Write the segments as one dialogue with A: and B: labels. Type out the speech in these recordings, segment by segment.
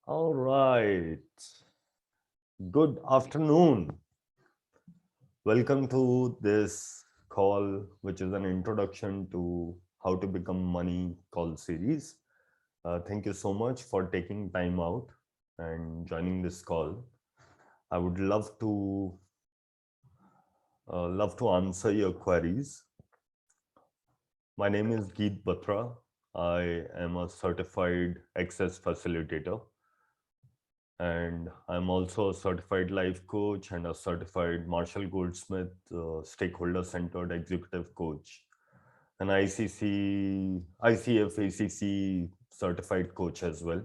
A: All right. Good afternoon. Welcome to this call, which is an introduction to how to become money call series. Thank you so much for taking time out and joining this call. I would love to answer your queries. My name is Geet Batra. I am a certified access facilitator, and I'm also a certified life coach and a certified Marshall Goldsmith stakeholder centered executive coach, an ICF ACC certified coach as well.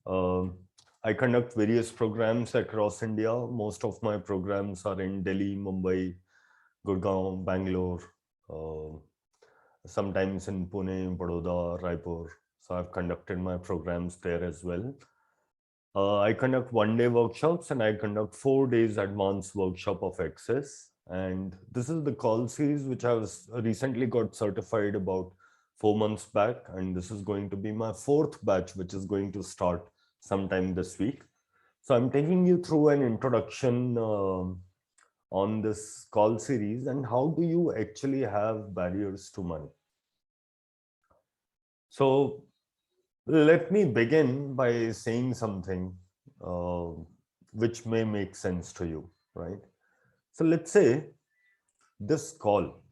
A: Um, I conduct various programs across India. Most of my programs are in Delhi, Mumbai, Gurgaon, Bangalore, uh, sometimes in Pune, Baroda, Raipur. So I've conducted my programs there as well. I conduct 1 day workshops and I conduct 4 days advanced workshop of Access. And this is the call series which I was recently got certified about 4 months back. And this is going to be my fourth batch, which is going to start sometime this week. So I'm taking you through an introduction on this call series and how do you actually have barriers to money. So let me begin by saying something uh, which may make sense to you, right? So let's say this call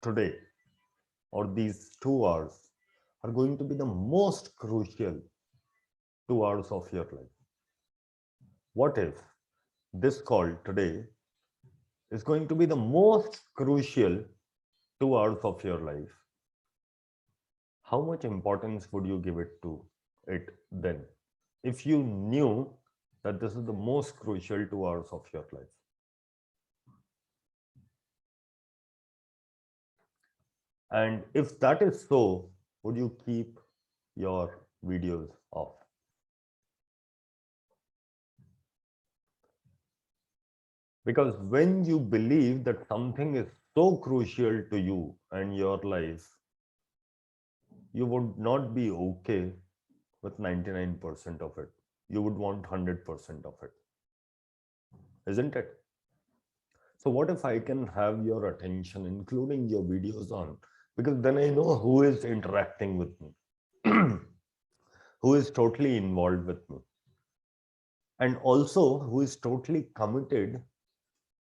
A: today or these 2 hours are going to be the most crucial 2 hours of your life. What if this call today is going to be the most crucial 2 hours of your life? How much importance would you give it to it then? If you knew that this is the most crucial 2 hours of your life. And if that is so, would you keep your videos off? Because when you believe that something is so crucial to you and your life, you would not be okay with 99% of it. You would want 100% of it, isn't it? So what if I can have your attention, including your videos on? Because then I know who is interacting with me, who is totally involved with me, and also who is totally committed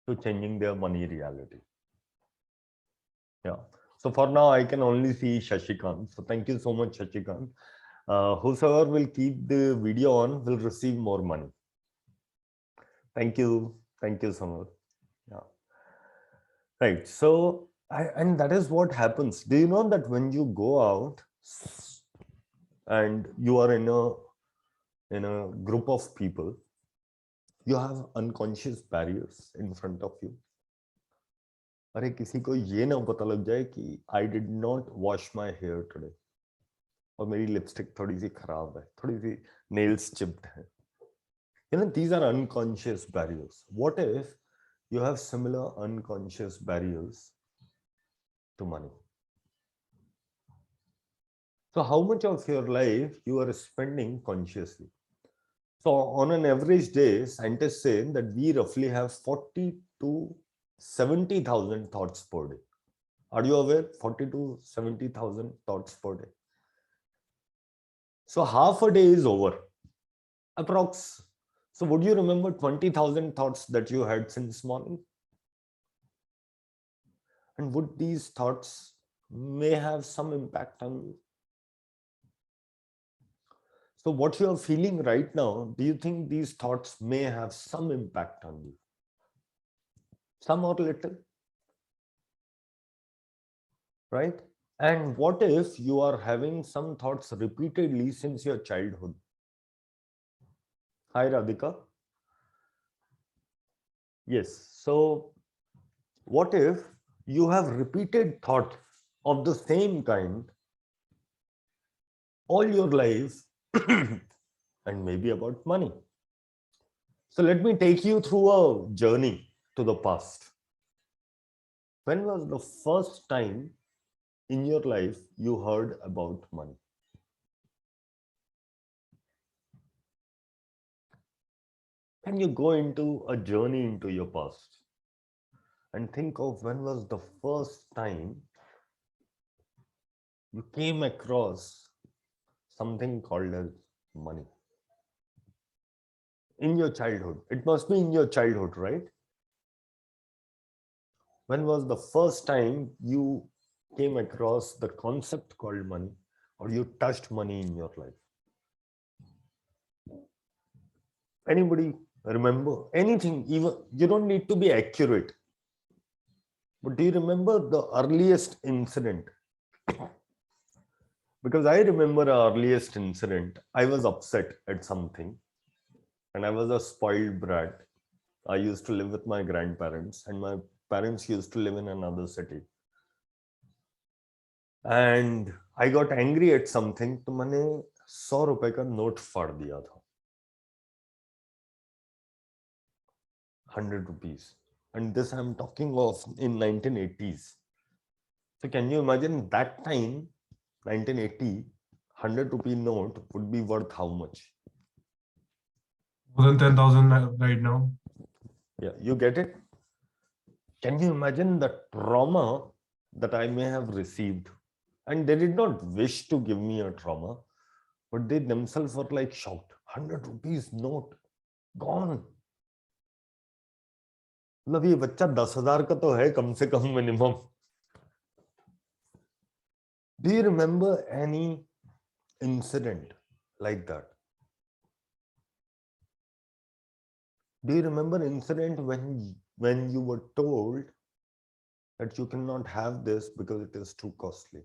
A: to changing their money reality. Yeah. So for now, I can only see Shashikant. So thank you so much, Shashikant. Whosoever will keep the video on will receive more money. Thank you. Thank you so much. Yeah. Right. So, and that is what happens. Do you know that when you go out and you are in a group of people, you have unconscious barriers in front of you. अरे किसी को ये ना पता लग जाए कि I did not wash my here today और मेरी लिपस्टिक थोड़ी सी खराब है, थोड़ी सी नेल्स चिप्ड है. These are unconscious barriers. What if you have similar unconscious barriers to money? So how much of your life you are spending consciously? So on an average day, scientists say that we roughly have 40 to 70,000 thoughts per day. Are you aware? 40 to 70,000 thoughts per day. So half a day is over, approx. So would you remember 20,000 thoughts that you had since morning? And would these thoughts may have some impact on you? So what you are feeling right now, do you think these thoughts may have some impact on you? Some or little, right? And what if you are having some thoughts repeatedly since your childhood? Hi, Radhika. Yes. So what if you have repeated thoughts of the same kind all your life and maybe about money? So let me take you through a journey to the past. When was the first time in your life you heard about money? Can you go into a journey into your past and think of when was the first time you came across something called as money in your childhood? It must be in your childhood, right? When was the first time you came across the concept called money, or you touched money in your life? Anybody remember anything? Even you don't need to be accurate, but do you remember the earliest incident? Because I remember our earliest incident. I was upset at something, and I was a spoiled brat. I used to live with my grandparents, and my parents used to live in another city. And I got angry at something, तो मैंने 100 रुपए का note फाड़ दिया था, 100 rupees. And this I'm talking of in 1980s. So can you imagine that time, 1980, 100 rupee note would be worth how much?
B: More than 10,000 right now.
A: Yeah, you get it? Can you imagine the trauma that I may have received? And they did not wish to give me a trauma, but they themselves were like shocked. 100 rupees note gone. मतलब ये बच्चा 10,000 का तो है कम से कम minimum. Do you remember any incident like that? Do you remember incident when you were told that you cannot have this because it is too costly?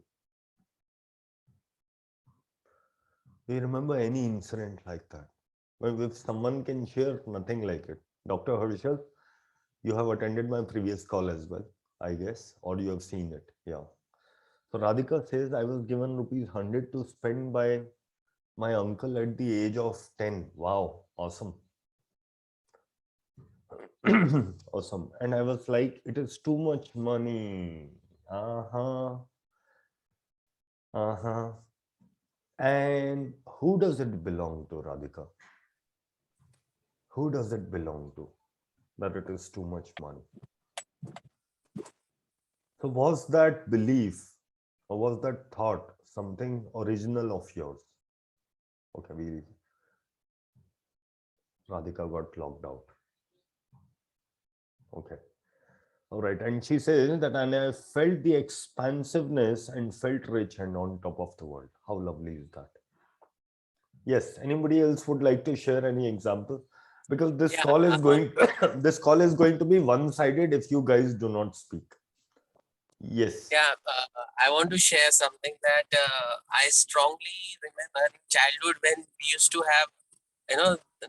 A: Do you remember any incident like that? Well, if someone can share, nothing like it. Dr. Harshal, you have attended my previous call as well, I guess, or you have seen it. Yeah. So Radhika says, I was given rupees 100 to spend by my uncle at the age of 10. Wow, awesome. Awesome. And I was like, it is too much money. Uh-huh. Uh-huh. And who does it belong to, Radhika? Who does it belong to that it is too much money? So was that belief or was that thought something original of yours? Okay, Radhika got locked out. Okay. All right. And she says that, and I felt the expansiveness and felt rich and on top of the world. How lovely is that? Yes. Anybody else would like to share any example? Because this call is going this call is going to be one-sided if you guys do not speak. Yes.
C: Yeah, I want to share something that I strongly remember in childhood when we used to have,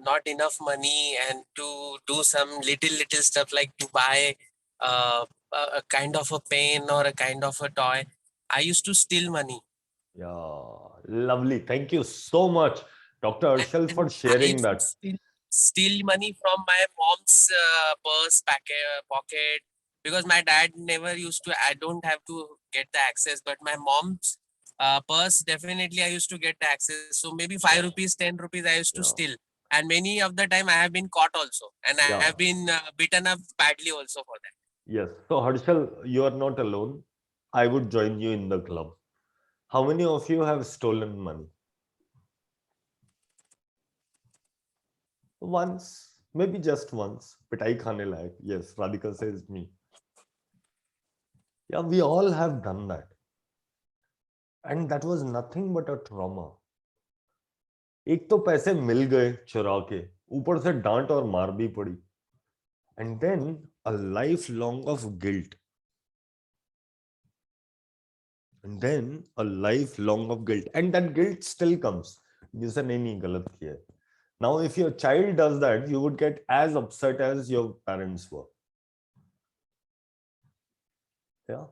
C: not enough money and to do some little stuff like to buy a kind of a pen or a kind of a toy. I used to steal money.
A: Yeah, lovely. Thank you so much, Dr. Arshal, for
C: And I
A: sharing
C: used to
A: that.
C: steal money from my mom's purse pocket, because my dad never used to. I don't have to get the access, but my mom's purse definitely I used to get the access. So maybe 5 rupees, 10 rupees I used to
A: Yeah.
C: steal, and many of the time I have been caught also, and I
A: Yeah.
C: have been beaten up badly also for that.
A: Yes. So, Harshal, you are not alone. I would join you in the club. How many of you have stolen money? Once, maybe just once. Pitai khane layak. Yes, Radhika says me. Yeah, we all have done that. And that was nothing but a trauma. एक तो पैसे मिल गए चुरा के, ऊपर से डांट और मार भी पड़ी. And then a lifelong of guilt. And then a lifelong of guilt. And that guilt still comes. जिसे नहीं गलत किया है. Now, if your child does that, you would get as upset as your parents were. Yeah.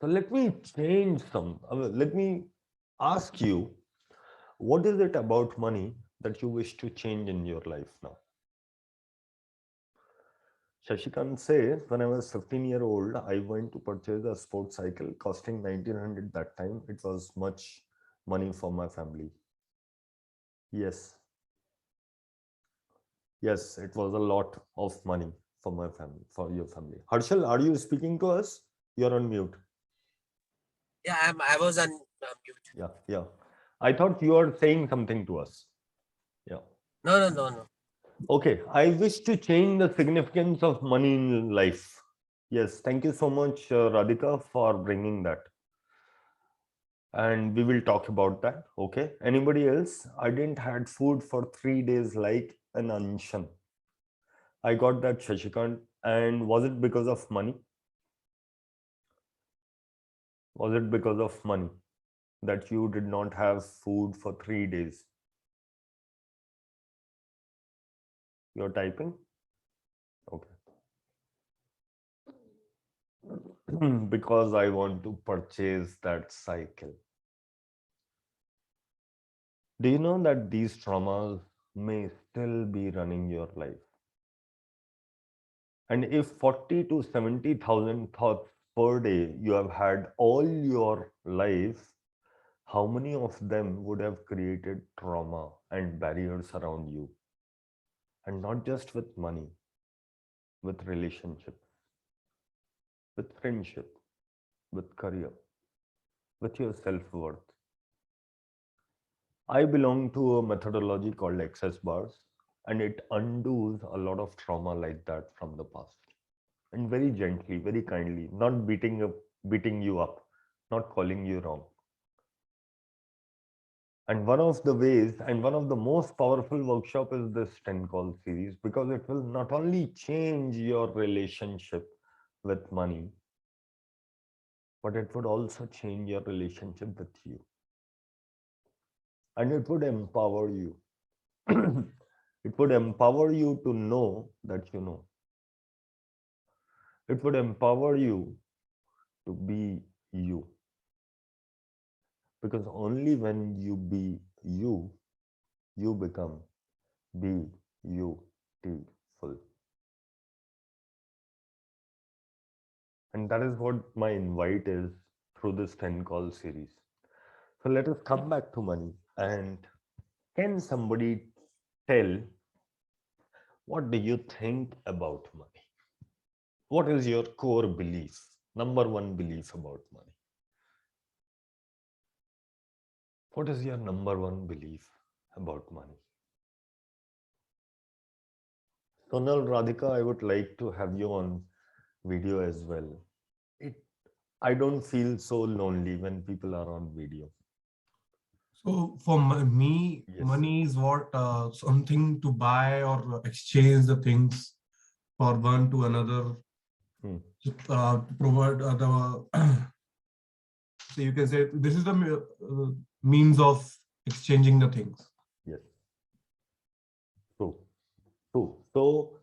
A: So let me change some. Let me ask you, what is it about money that you wish to change in your life now? Shashikant says, when I was 15-year-old, I went to purchase a sports cycle costing 1900 that time. It was much money for my family. Yes. Yes, it was a lot of money for my family, for your family. Harshal, are you speaking to us? You're on mute.
C: Yeah, I was on mute.
A: Yeah, yeah. I thought you were saying something to us. Yeah.
C: No.
A: Okay. I wish to change the significance of money in life. Yes. Thank you so much, Radhika, for bringing that. And we will talk about that. Okay. Anybody else? I didn't had food for 3 days like an Anshan. I got that, Shashikant. And was it because of money? Was it because of money that you did not have food for 3 days? You're typing? Okay. Because I want to purchase that cycle. Do you know that these traumas may still be running your life? And if 40 to 70,000 thoughts per day you have had all your life, how many of them would have created trauma and barriers around you? And not just with money, with relationships, with friendship, with career, with your self-worth. I belong to a methodology called access bars, and it undoes a lot of trauma like that from the past. And very gently, very kindly, not beating you up, not calling you wrong. And one of the ways and one of the most powerful workshop is this 10 call series, because it will not only change your relationship with money, but it would also change your relationship with you. And it would empower you. It would empower you to know that you know. It would empower you to be you. Because only when you be you, you become beautiful. And that is what my invite is through this 10 call series. So let us come back to money. And can somebody tell, what do you think about money? What is your core belief? Number one belief about money. What is your number one belief about money? Sonal, Radhika, I would like to have you on video as well. I don't feel so lonely when people are on video.
B: So for me,
A: Yes.
B: money is what something to buy or exchange the things for one to another. To provide the so you can say this is the means of exchanging the things.
A: Yes. True. True. So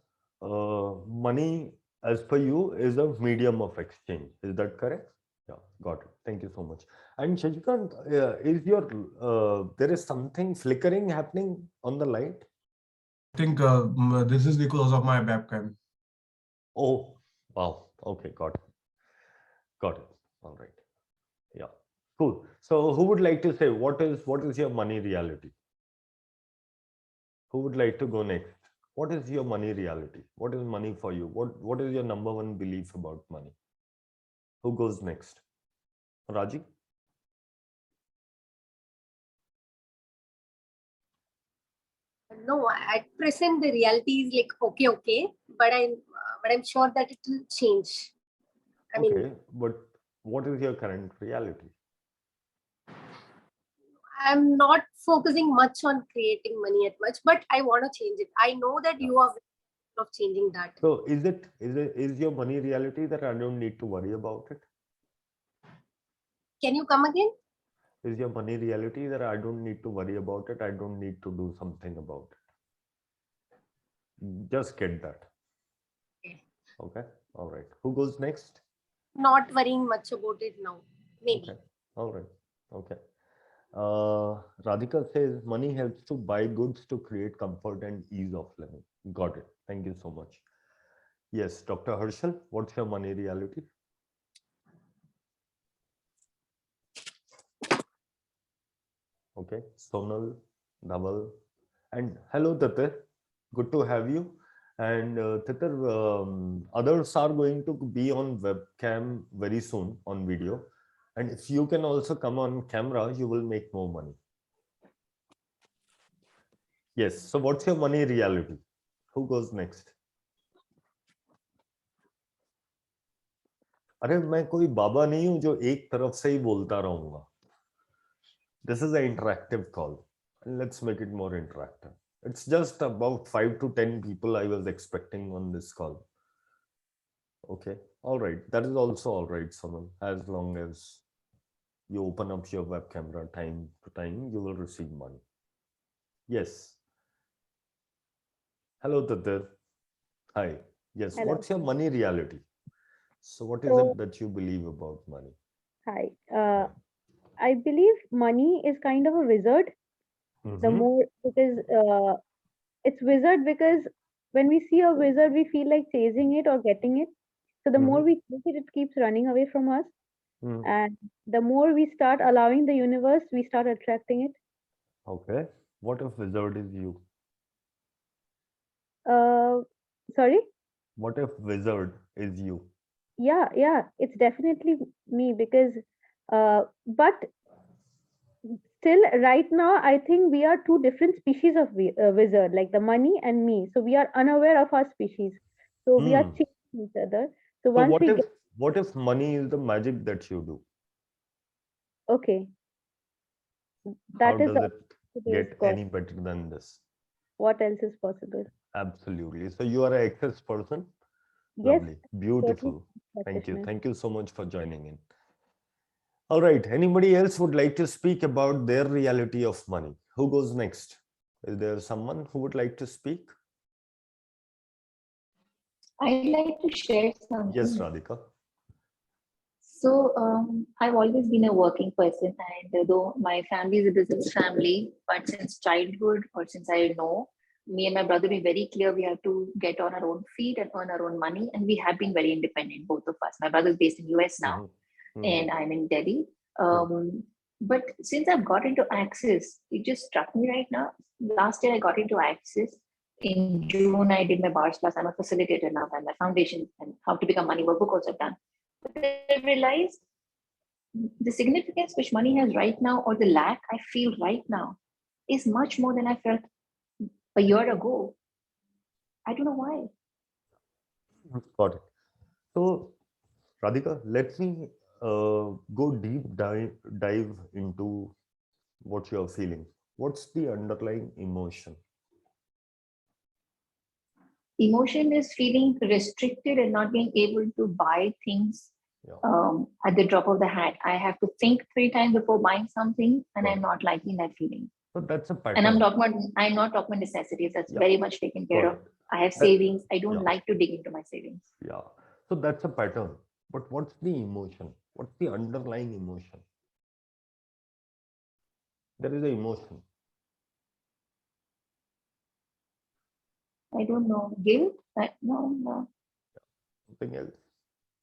A: money, as per you, is a medium of exchange. Is that correct? Yeah, got it. Thank you so much. And Shashikant, is your there is something flickering happening on the light?
B: I think this is because of my webcam.
A: Oh, wow. Okay, got it. Got it. All right. Yeah. Cool. So who would like to say what is your money reality? Who would like to go next? What is your money reality? What is money for you? What is your number one belief about money? Who goes next? Raji?
D: No, at present the reality is like okay, but I'm sure that it will change. I
A: Okay,
D: mean,
A: but what is your current reality?
D: I'm not focusing much on creating money at much, but I want to change it. I know that you are of changing that.
A: So is your money reality that I don't need to worry about it?
D: Can you come again?
A: Is your money reality that I don't need to worry about it? I don't need to do something about it. Just get that. Okay. All right. Who goes next?
D: Not worrying much about it now. Maybe.
A: Okay. All right. Okay. Radhika says money helps to buy goods to create comfort and ease of living. Got it. Thank you so much. Yes, Dr. Harshal, what's your money reality? Okay, Sonal, Dhaval, and hello, Tate. Good to have you. And Titar, others are going to be on webcam very soon on video. And if you can also come on camera, you will make more money. Yes. So what's your money reality? Who goes next? अरे मैं कोई बाबा नहीं हूं जो एक तरफ से ही बोलता रहूंगा. This is an interactive call. Let's make it more interactive. It's just about 5 to 10 people I was expecting on this call. Okay. All right. That is also all right, Sonal. As long as you open up your web camera time to time, you will receive money. Yes. Hello, Tatir. Hi. Yes.
E: Hello.
A: What's your money reality? So what is
E: So-
A: it that you believe about money?
E: Hi. I believe money is kind of a wizard. The
A: Mhm.
E: more because it's wizard because when we see a wizard, we feel like chasing it or getting it. So the more
A: Mhm.
E: we chase it, it keeps running away from us.
A: Mm.
E: And the more we start allowing the universe, we start attracting it.
A: Okay. What if wizard is you?
E: Sorry?
A: What if wizard is you?
E: Yeah, it's definitely me because but still right now I think we are two different species of wizard, like the money and me. So we are unaware of our species. So we are
A: Hmm.
E: chasing each other. So
A: So
E: once we get
A: what if money is the magic that you do?
E: okay,
A: How
E: that is
A: does
E: the
A: it
E: today's
A: get
E: call.
A: any better than this?
E: What else is possible?
A: Absolutely. So you are an excess person.
E: Yes,
A: Lovely.
E: certainly
A: Beautiful. Thank you.
E: practitioner.
A: Thank you so much for joining in. All right. Anybody else would like to speak about their reality of money? Who goes next? Is there someone who would like to speak?
F: I'd like to share something.
A: Yes, Radhika.
F: So I've always been a working person, and though my family is a business family, but since childhood or since I know, me and my brother be very clear we have to get on our own feet and earn our own money, and we have been very independent, both of us. My brother's based in US now,
A: Mhm.
F: and I'm in Delhi. But since I've got into Axis, it just struck me right now. Last year I got into Axis. In June, I did my bars class. I'm a facilitator now, and my foundation and how to become money workbook also done. But I realized the significance which money has right now, or the lack I feel right now, is much more than I felt a year ago. I don't know why.
A: Got it. So, Radhika, let me go dive into what you're feeling. What's the underlying emotion?
F: Emotion is feeling restricted and not being able to buy things at the drop of the hat. I have to think 3 times before buying something, and I'm not liking that feeling.
A: So that's a pattern.
F: And I'm not talking about necessities. That's very much taken care of. I have
A: That-
F: savings. I don't like to dig into my savings.
A: Yeah. So that's a pattern. But what's the emotion? What's the underlying emotion? There is an emotion.
F: I don't know. Guilt? No.
A: Something else.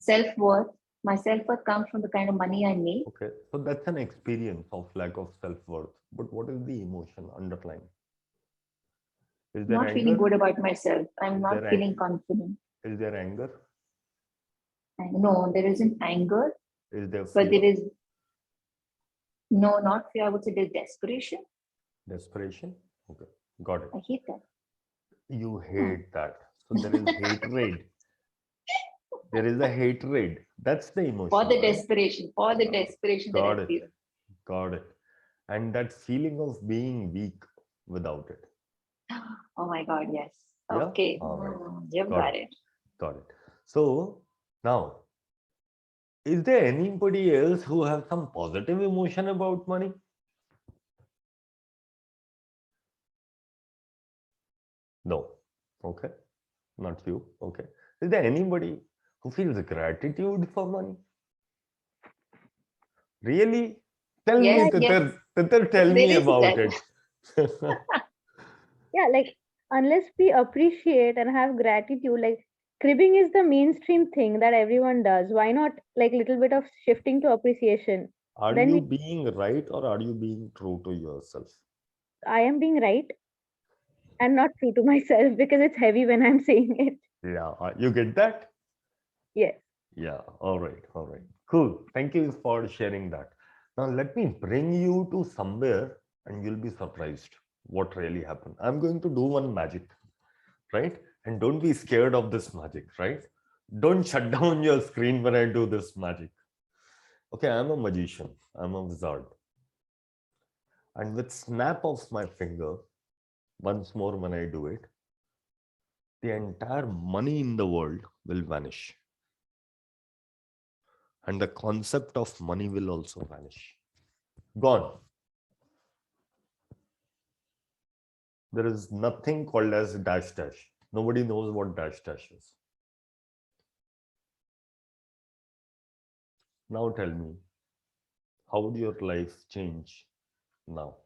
F: Self-worth. My self-worth comes from the kind of money I make.
A: Okay. So that's an experience of lack of self-worth. But what is the emotion underlying? Is there
F: Not
A: anger?
F: feeling good about myself. I'm
A: Is
F: not
A: there
F: feeling confident.
A: Is there anger?
F: No, there isn't anger,
A: Is there fear?
F: but there is no, not fear. I would say there's desperation.
A: Desperation? Okay. Got it.
F: I hate that.
A: You hate that. So there is hatred. There is a hatred. That's the emotion.
F: For the
A: right?
F: desperation, that
A: Got
F: I
A: it.
F: feel.
A: Got it. And that feeling of being weak without it.
F: Oh my God, yes.
A: Yeah?
F: Okay.
A: All right.
F: You've
A: Got
F: got
A: it.
F: it.
A: Got it. So now, is there anybody else who has some positive emotion about money? No. Okay. Not you. Okay. Is there anybody who feels gratitude for money? Really? Tell
F: Yes,
A: me,
F: yes.
A: Titar, tell me
F: There is
A: about
F: that.
A: it.
E: Yeah, like unless we appreciate and have gratitude, like cribbing is the mainstream thing that everyone does. Why not like little bit of shifting to appreciation?
A: Are
E: Then
A: you
E: we,
A: being right or are you being true to yourself?
E: I am being right. and not true to myself because it's heavy when I'm saying it.
A: Yeah, you get that?
E: Yes.
A: Yeah, all right, all right. Cool. Thank you for sharing that. Now, let me bring you to somewhere and you'll be surprised what really happened. I'm going to do one magic, right? And don't be scared of this magic, right? Don't shut down your screen when I do this magic. Okay, I'm a magician, I'm a wizard. And with snap of my finger, once more when I do it, the entire money in the world will vanish. And the concept of money will also vanish. Gone. There is nothing called as dash dash. Nobody knows what dash dash is. Now tell me, how would your life change now?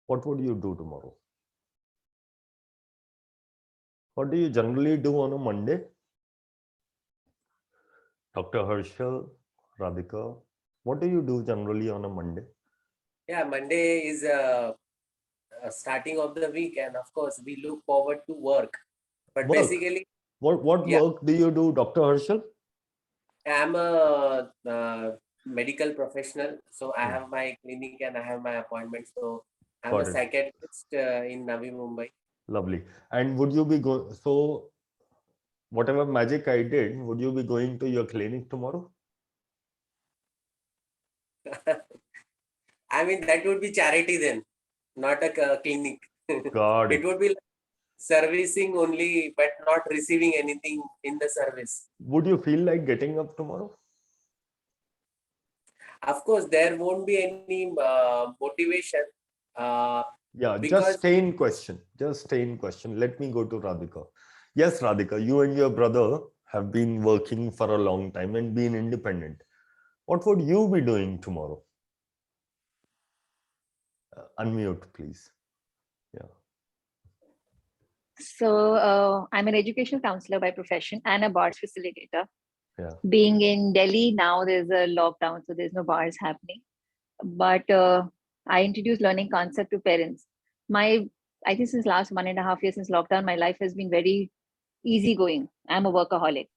A: What would you do tomorrow? What do you generally do on a Monday? Dr. Herschel, Radhika, what do you do generally on a Monday?
C: Yeah, Monday is starting of the week, and of course, we look forward to work. But
A: Work.
C: basically,
A: What
C: yeah.
A: work do you do, Dr. Herschel?
C: I'm a medical professional, so I
A: Hmm.
C: have my clinic and I have my appointment. So I'm
A: Got
C: a
A: it.
C: psychiatrist in Navi Mumbai.
A: Lovely. And would you be going, so whatever magic I did, would you be going to your clinic tomorrow?
C: I mean, that would be charity then, not a clinic.
A: Got
C: It
A: it.
C: would be like servicing only, but not receiving anything in the service.
A: Would you feel like getting up tomorrow?
C: Of course, there won't be any motivation.
A: Yeah,
C: Because
A: just stay in question. Just stay in question. Let me go to Radhika. Yes, Radhika, you and your brother have been working for a long time and been independent. What would you be doing tomorrow? Unmute, please. Yeah.
F: So I'm an educational counselor by profession and a bars facilitator.
A: Yeah.
F: Being in Delhi now, there's a lockdown, so there's no bars happening. But I introduced learning concept to parents. I think since last 1.5 years since lockdown, my life has been very easygoing. I'm a workaholic.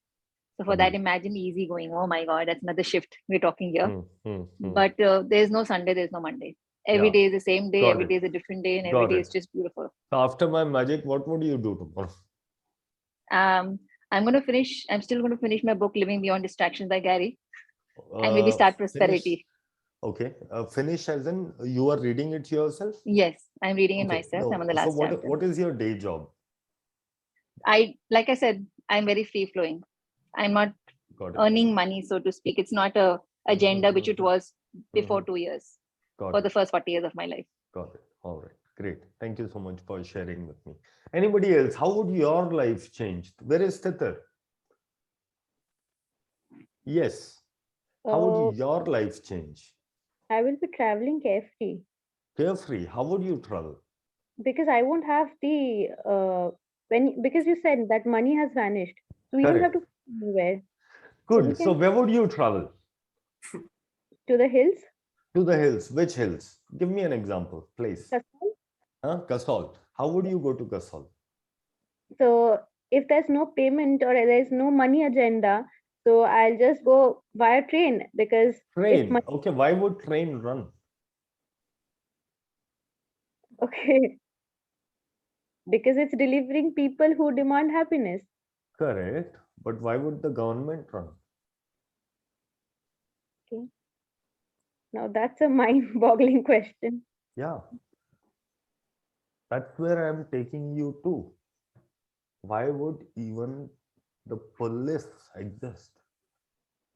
F: So for that, imagine easygoing. Oh my God, that's another shift we're talking here. But there's no Sunday, there's no Monday. Every day is the same day, every day is a different day, and every day is just beautiful.
A: So after my magic, what would you do tomorrow?
F: I'm still going to finish my book, Living Beyond Distractions by Gary, and maybe start Prosperity.
A: Okay. Finish as in you are reading it yourself?
F: Yes, I'm reading it myself. I'm on the last chapter.
A: What is your day job?
F: Like I said, I'm very free flowing. I'm not earning money, so to speak. It's not a agenda, which it was before 2 years, for the first 40 years of my life.
A: Got it. All right. Great. Thank you so much for sharing with me. Anybody else? How would your life change? Where is Titar? Yes. How would your life change?
E: I will be traveling carefree.
A: Carefree? How would you travel?
E: Because I won't have the because you said that money has vanished, so we don't have to go anywhere.
A: Good. So where would you travel?
E: To the hills.
A: To the hills. Which hills? Give me an example, please.
E: Kasol.
A: Kasol. How would you go to Kasol?
E: So if there's no payment or there's no money agenda, so I'll just go via train because
A: train. Okay, why would train run?
E: Okay, because it's delivering people who demand happiness.
A: Correct, but why would the government run?
E: Okay, now that's a mind-boggling question.
A: Yeah, that's where I'm taking you to. Why would even the police exist?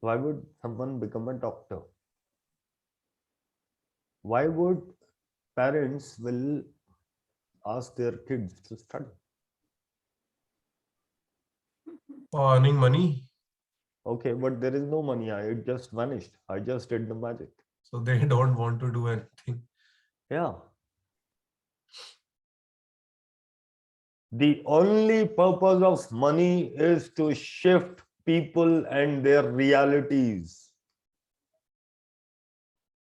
A: Why would someone become a doctor? Why would parents will ask their kids to study?
B: Earning money.
A: Okay, but there is no money. It just vanished. I just did the magic.
B: So they don't want to do anything.
A: Yeah. The only purpose of money is to shift people and their realities.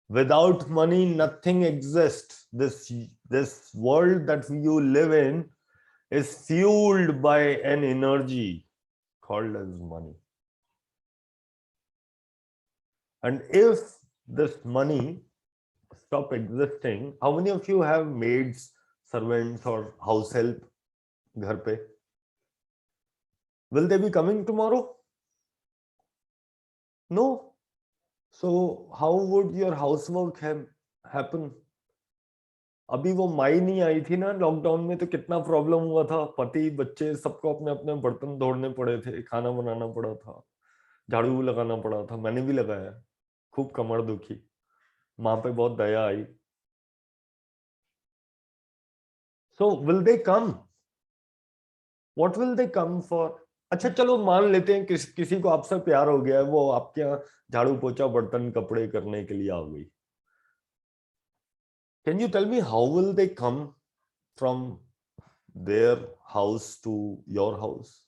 A: Without money, nothing exists. This world that you live in is fueled by an energy called as money. And if this money stop existing, how many of you have maids, servants, or house help ghar pe? Will they be coming tomorrow? No. So how would your housework happen? अभी वो माई नहीं आई थी ना lockdown में, तो कितना problem हुआ था, पति बच्चे सबको अपने अपने बर्तन धोने पड़े थे, खाना बनाना पड़ा था, झाड़ू लगाना पड़ा था, मैंने भी लगाया, खूब कमर दुखी, माँ पे बहुत दया आई. So will they come? What will they come for? अच्छा चलो मान लेते हैं किसी को आपसे प्यार हो गया है, वो आपके यहाँ झाड़ू पोछा बर्तन कपड़े करने के लिए आ गई. Can you tell me how will they come from their house to your house?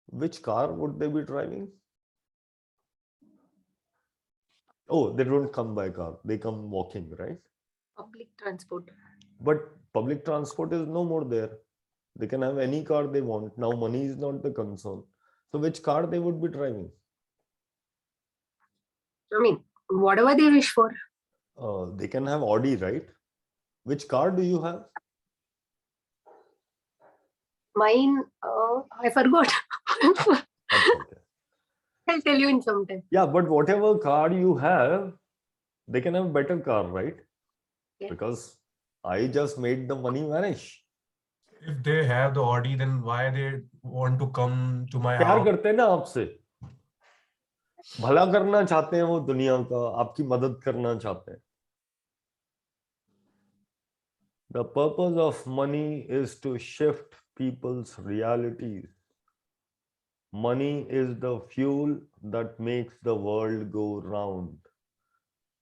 A: Which car would they be driving? Oh, they don't come by car. They come walking, right?
D: Public transport.
A: But public transport is no more there. They can have any car they want. Now money is not the concern. So which car they would be driving?
D: I mean, whatever they wish for.
A: They can have Audi, right? Which car do you have?
D: Mine, I forgot.
A: Okay.
D: I'll tell you in some time.
A: Yeah, but whatever car you have, they can have better car, right?
D: Yeah.
A: Because I just made the money vanish.
B: If they have the Audi, then why they want to come to my
A: प्यार
B: house?
A: करते हैं ना आपसे, भला करना चाहते हैं वो दुनिया का, आपकी मदद करना चाहते हैं. The purpose of money is to shift people's realities. Money is the fuel that makes the world go round.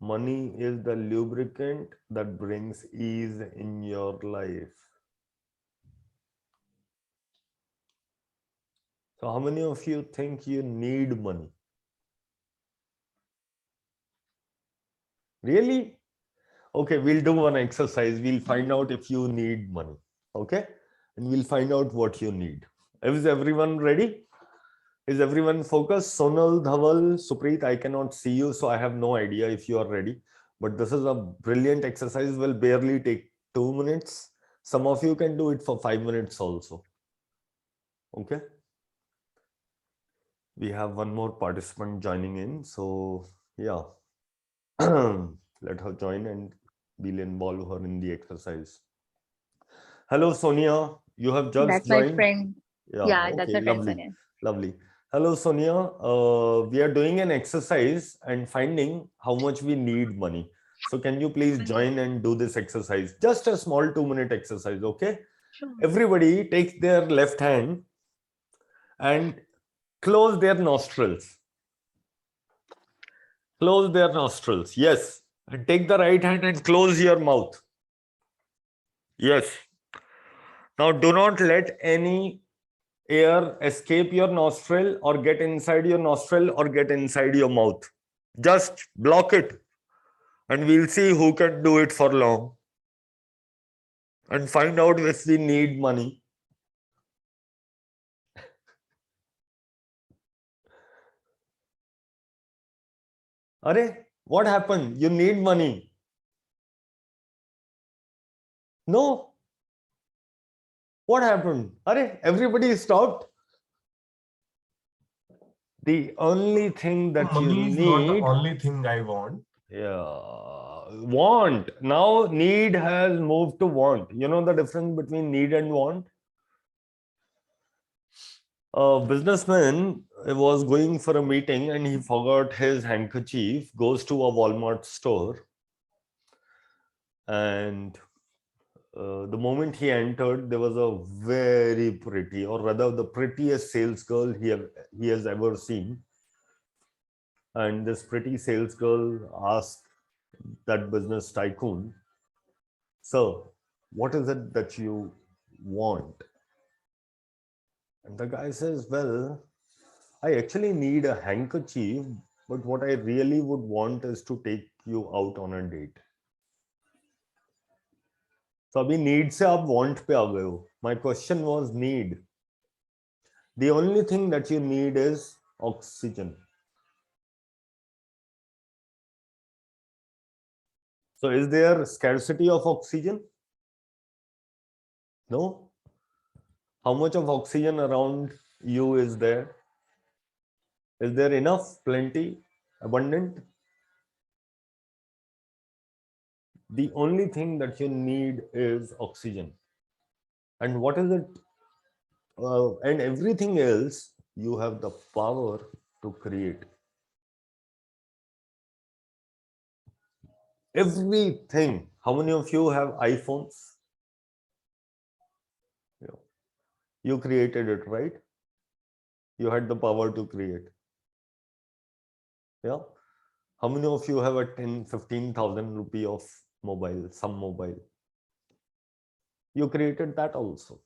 A: Money is the lubricant that brings ease in your life. So how many of you think you need money? Really? Okay, we'll do one exercise. We'll find out if you need money. Okay? And we'll find out what you need. Is everyone ready? Is everyone focused? Sonal, Dhaval, Supreet, I cannot see you, so I have no idea if you are ready. But this is a brilliant exercise. Will barely take 2 minutes. Some of you can do it for 5 minutes also. Okay? We have one more participant joining in. So, yeah. Let her join and we'll involve her in the exercise. Hello, Sonia. You have just
F: That's
A: joined.
F: my friend. Yeah, that's my friend,
A: lovely.
F: Sonia.
A: Lovely. Hello, Sonia. We are doing an exercise and finding how much we need money. So can you please join and do this exercise? Just a small 2-minute exercise, okay?
D: Sure.
A: Everybody takes their left hand and close their nostrils. Close their nostrils. Yes. And take the right hand and close your mouth. Yes. Now do not let any air escape your nostril or get inside your nostril or get inside your mouth. Just block it and we'll see who can do it for long and find out if we need money. Arey, what happened? You need money. No. What happened? Arey, everybody stopped. The only thing that you
B: Money is not the
A: need.
B: only thing I want.
A: Yeah. Want. Now need has moved to want. You know the difference between need and want? A businessman was going for a meeting and he forgot his handkerchief, goes to a Walmart store, and the moment he entered, there was a very pretty, or rather the prettiest sales girl he has ever seen. And this pretty sales girl asked that business tycoon, "Sir, what is it that you want?" And the guy says, "Well, I actually need a handkerchief, but what I really would want is to take you out on a date. So abhi need se aap want pe aa gaye ho. My question was need. The only thing that you need is oxygen. So is there scarcity of oxygen? No. How much of oxygen around you is there? Is there enough, plenty, abundant? The only thing that you need is oxygen. And what is it? And everything else, you have the power to create. Everything. How many of you have iPhones? You created it, right? You had the power to create. Yeah. How many of you have a 10, 15,000 rupee of mobile, some mobile? You created that also.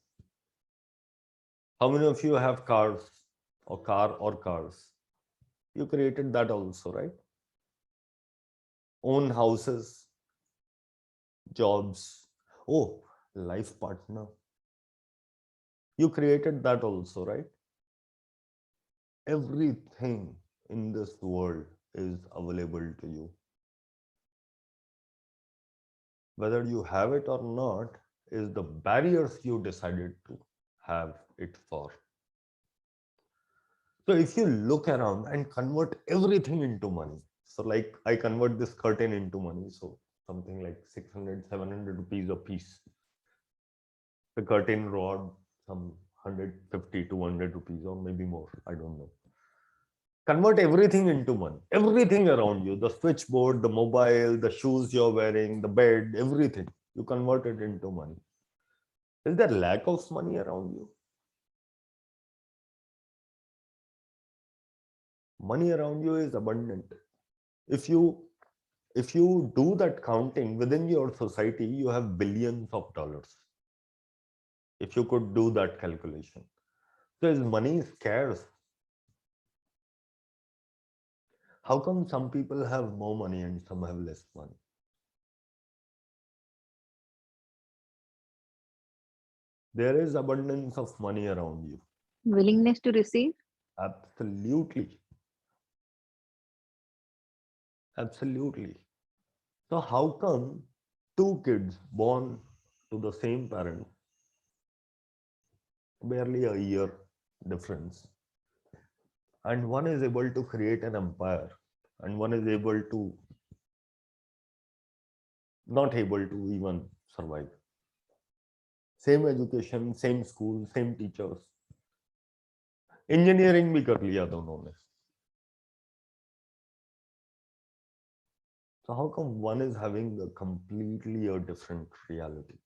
A: How many of you have cars or cars? You created that also, right? Own houses, jobs. Oh, life partner. You created that also, right? Everything in this world is available to you. Whether you have it or not is the barriers you decided to have it for. So if you look around and convert everything into money, so like I convert this curtain into money, so something like 600, 700 rupees a piece. The curtain rod, some 150, 200 rupees or maybe more, I don't know. Convert everything into money, everything around you, the switchboard, the mobile, the shoes you're wearing, the bed, everything, you convert it into money. Is there lack of money around you? Money around you is abundant. If you do that counting within your society, you have billions of dollars. If you could do that calculation. So is money scarce? How come some people have more money and some have less money? There is abundance of money around you.
F: Willingness to receive?
A: Absolutely. Absolutely. So how come two kids born to the same parent, barely a year difference, and one is able to create an empire and one is able to not able to even survive? Same education, same school, same teachers, engineering भी कर लिया दोनों ने. So how come one is having a completely a different reality?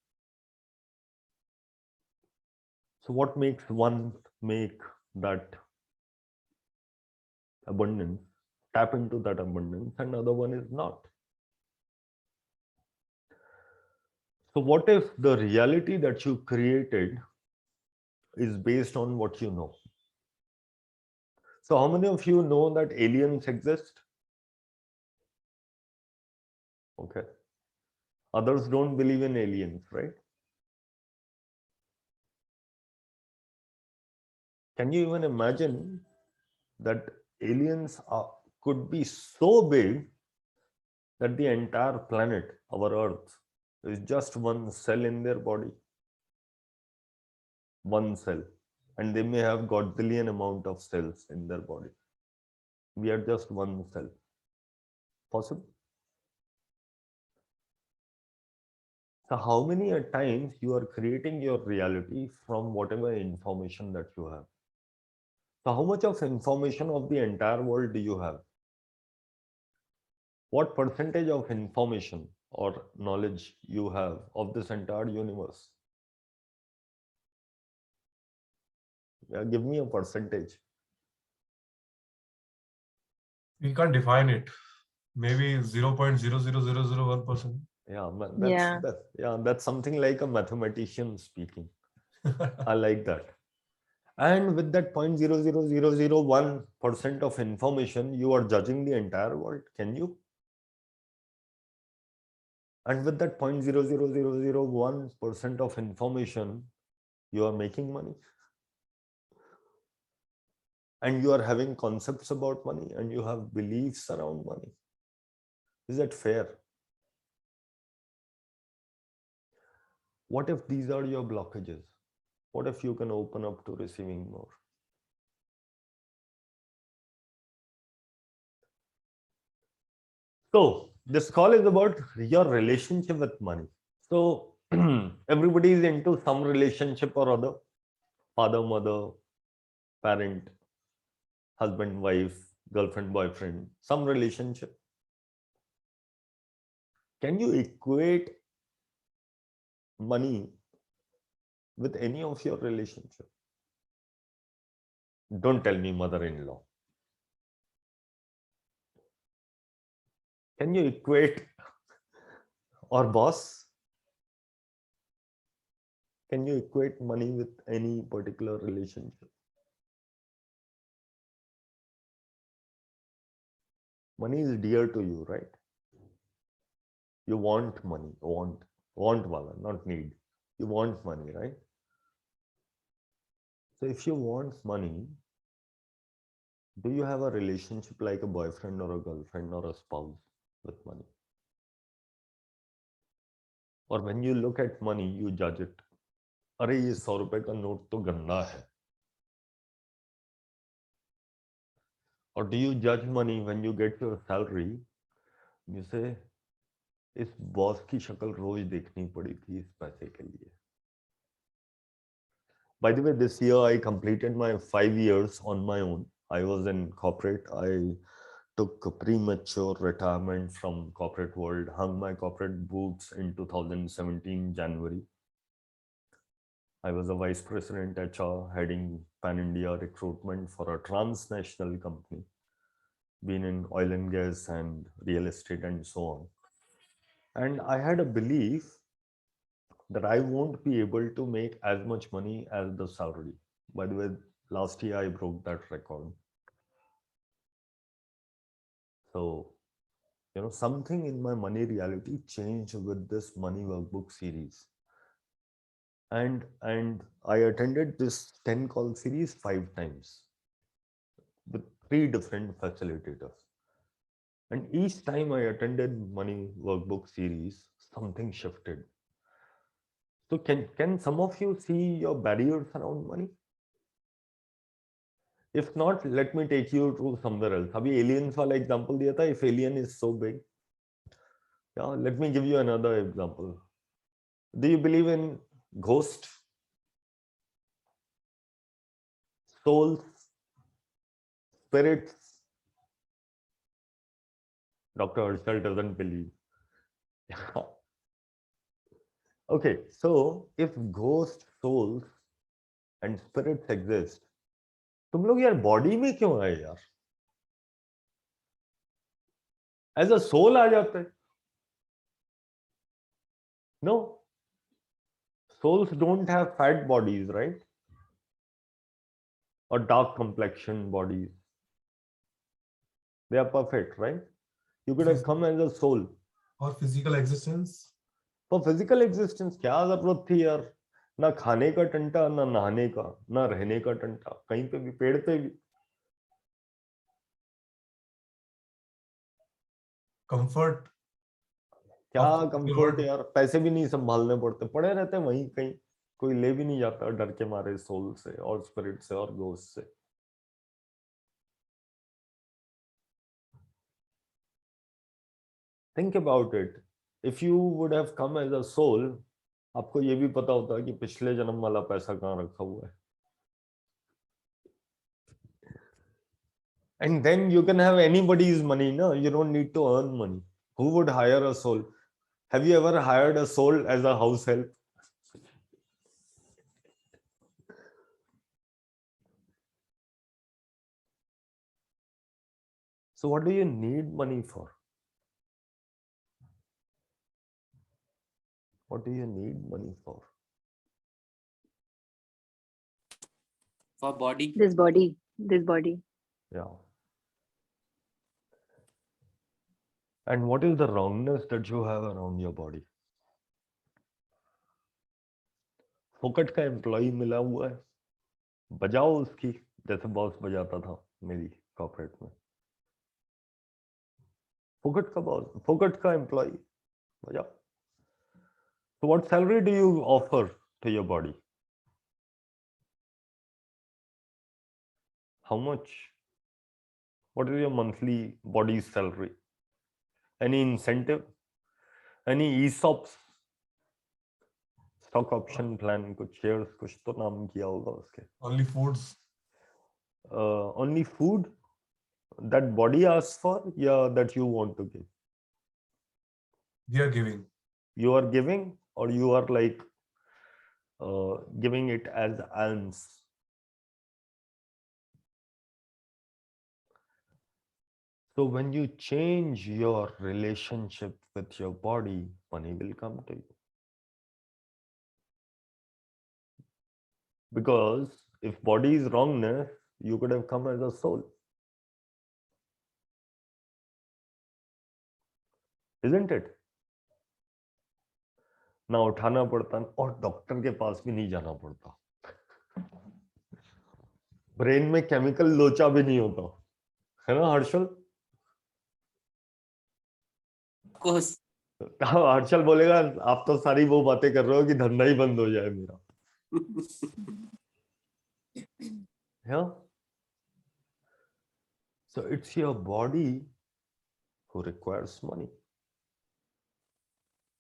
A: So what makes one make that abundance, tap into that abundance, and other one is not? So what if the reality that you created is based on what you know? So how many of you know that aliens exist? Okay. Others don't believe in aliens, right? Can you even imagine that aliens could be so big that the entire planet, our Earth, is just one cell in their body? One cell. And they may have godzillion amount of cells in their body. We are just one cell. Possible? So how many times you are creating your reality from whatever information that you have? So how much of information of the entire world do you have? What percentage of information or knowledge you have of this entire universe? Yeah, give me a percentage.
B: We can't define it. Maybe 0.00001%.
F: Yeah.
A: That's something like a mathematician speaking. I like that. And with that 0.00001% of information, you are judging the entire world. Can you? And with that 0.00001% of information, you are making money. And you are having concepts about money, and you have beliefs around money. Is that fair? What if these are your blockages? What if you can open up to receiving more? So this call is about your relationship with money. So everybody is into some relationship or other, father, mother, parent, husband, wife, girlfriend, boyfriend, some relationship. Can you equate money with any of your relationship? Don't tell me mother-in-law. Can you equate or boss? Can you equate money with any particular relationship? Money is dear to you, right? You want money, want wala, not need. You want money, right? So if you want money, do you have a relationship like a boyfriend or a girlfriend or a spouse with money? Or when you look at money, you judge it. अरे ये 100 रुपए का note तो गंदा है. Or do you judge money when you get your salary? You say, इस boss की शक्ल रोज देखनी पड़ी थी इस पैसे के लिए. By the way, this year I completed my 5 years on my own. I was in corporate. I took a premature retirement from corporate world, hung my corporate boots in 2017 January. I was a vice president HR heading pan-India recruitment for a transnational company, been in oil and gas and real estate and so on. And I had a belief that I won't be able to make as much money as the salary. By the way, last year I broke that record. So, you know, something in my money reality changed with this money workbook series. And I attended this 10 call series 5 times with 3 different facilitators. And each time I attended money workbook series, something shifted. So can some of you see your barriers around money? If not, let me take you to somewhere else. Abhi aliens wala example diya tha. If alien is so big, yeah, let me give you another example. Do you believe in ghosts, souls, spirits? Dr. Harshal doesn't believe. Okay, so if ghosts, souls, and spirits exist, तुम लोग यार body में क्यों आए यार? As a soul आ जाते? No. Souls don't have fat bodies, right? Or dark complexion bodies. They are perfect, right? You could have come as a soul.
B: Or physical existence.
A: For physical existence, क्या जरूरत थी यार? ना खाने का टंटा, ना नहाने का, ना रहने का टंटा, कहीं पे भी, पेड़ पे भी.
B: Comfort.
A: क्या कंफर्ट यार, पैसे भी नहीं संभालने पड़ते, पड़े रहते वहीं कहीं, कोई ले भी नहीं जाता डर के मारे सोल से और स्पिरिट से और घोस्ट से. Think about it. If you would have come as a soul, आपको ये भी पता होता कि पिछले जन्म वाला पैसा कहाँ रखा हुआ है. And then you can have anybody's money, no? You don't need to earn money. Who would hire a soul? Have you ever hired a soul as a house help? So what do you need money for? What do you need money for?
C: for body.
F: This body.
A: Yeah. And what is the wrongness that you have around your body? फोकट का employ मिला हुआ है, बजाओ उसकी, जैसे boss बजाता था मेरी कॉर्पोरेट में। फोकट का बॉस, फोकट का एम्प्लॉय, बजाओ। So what salary do you offer to your body? How much? What is your monthly body salary? Any incentive? Any ESOPs? Stock option plan, कुछ shares, कुछ तो नाम किया होगा उसके।
B: Only foods.
A: Only food that body asks for, yeah, that you want to give.
B: We are giving.
A: You are giving, or you are like giving it as alms. So when you change your relationship with your body, money will come to you. Because if body is wrongness, you could have come as a soul. Isn't it? ना उठाना पड़ता और doctor के पास भी नहीं जाना पड़ता, brain में केमिकल लोचा भी नहीं होता, है ना हर्षल? हर्षल बोलेगा आप तो सारी वो बातें कर रहे हो कि धंधा ही बंद हो जाए मेरा। Yeah. So it's your body who requires money.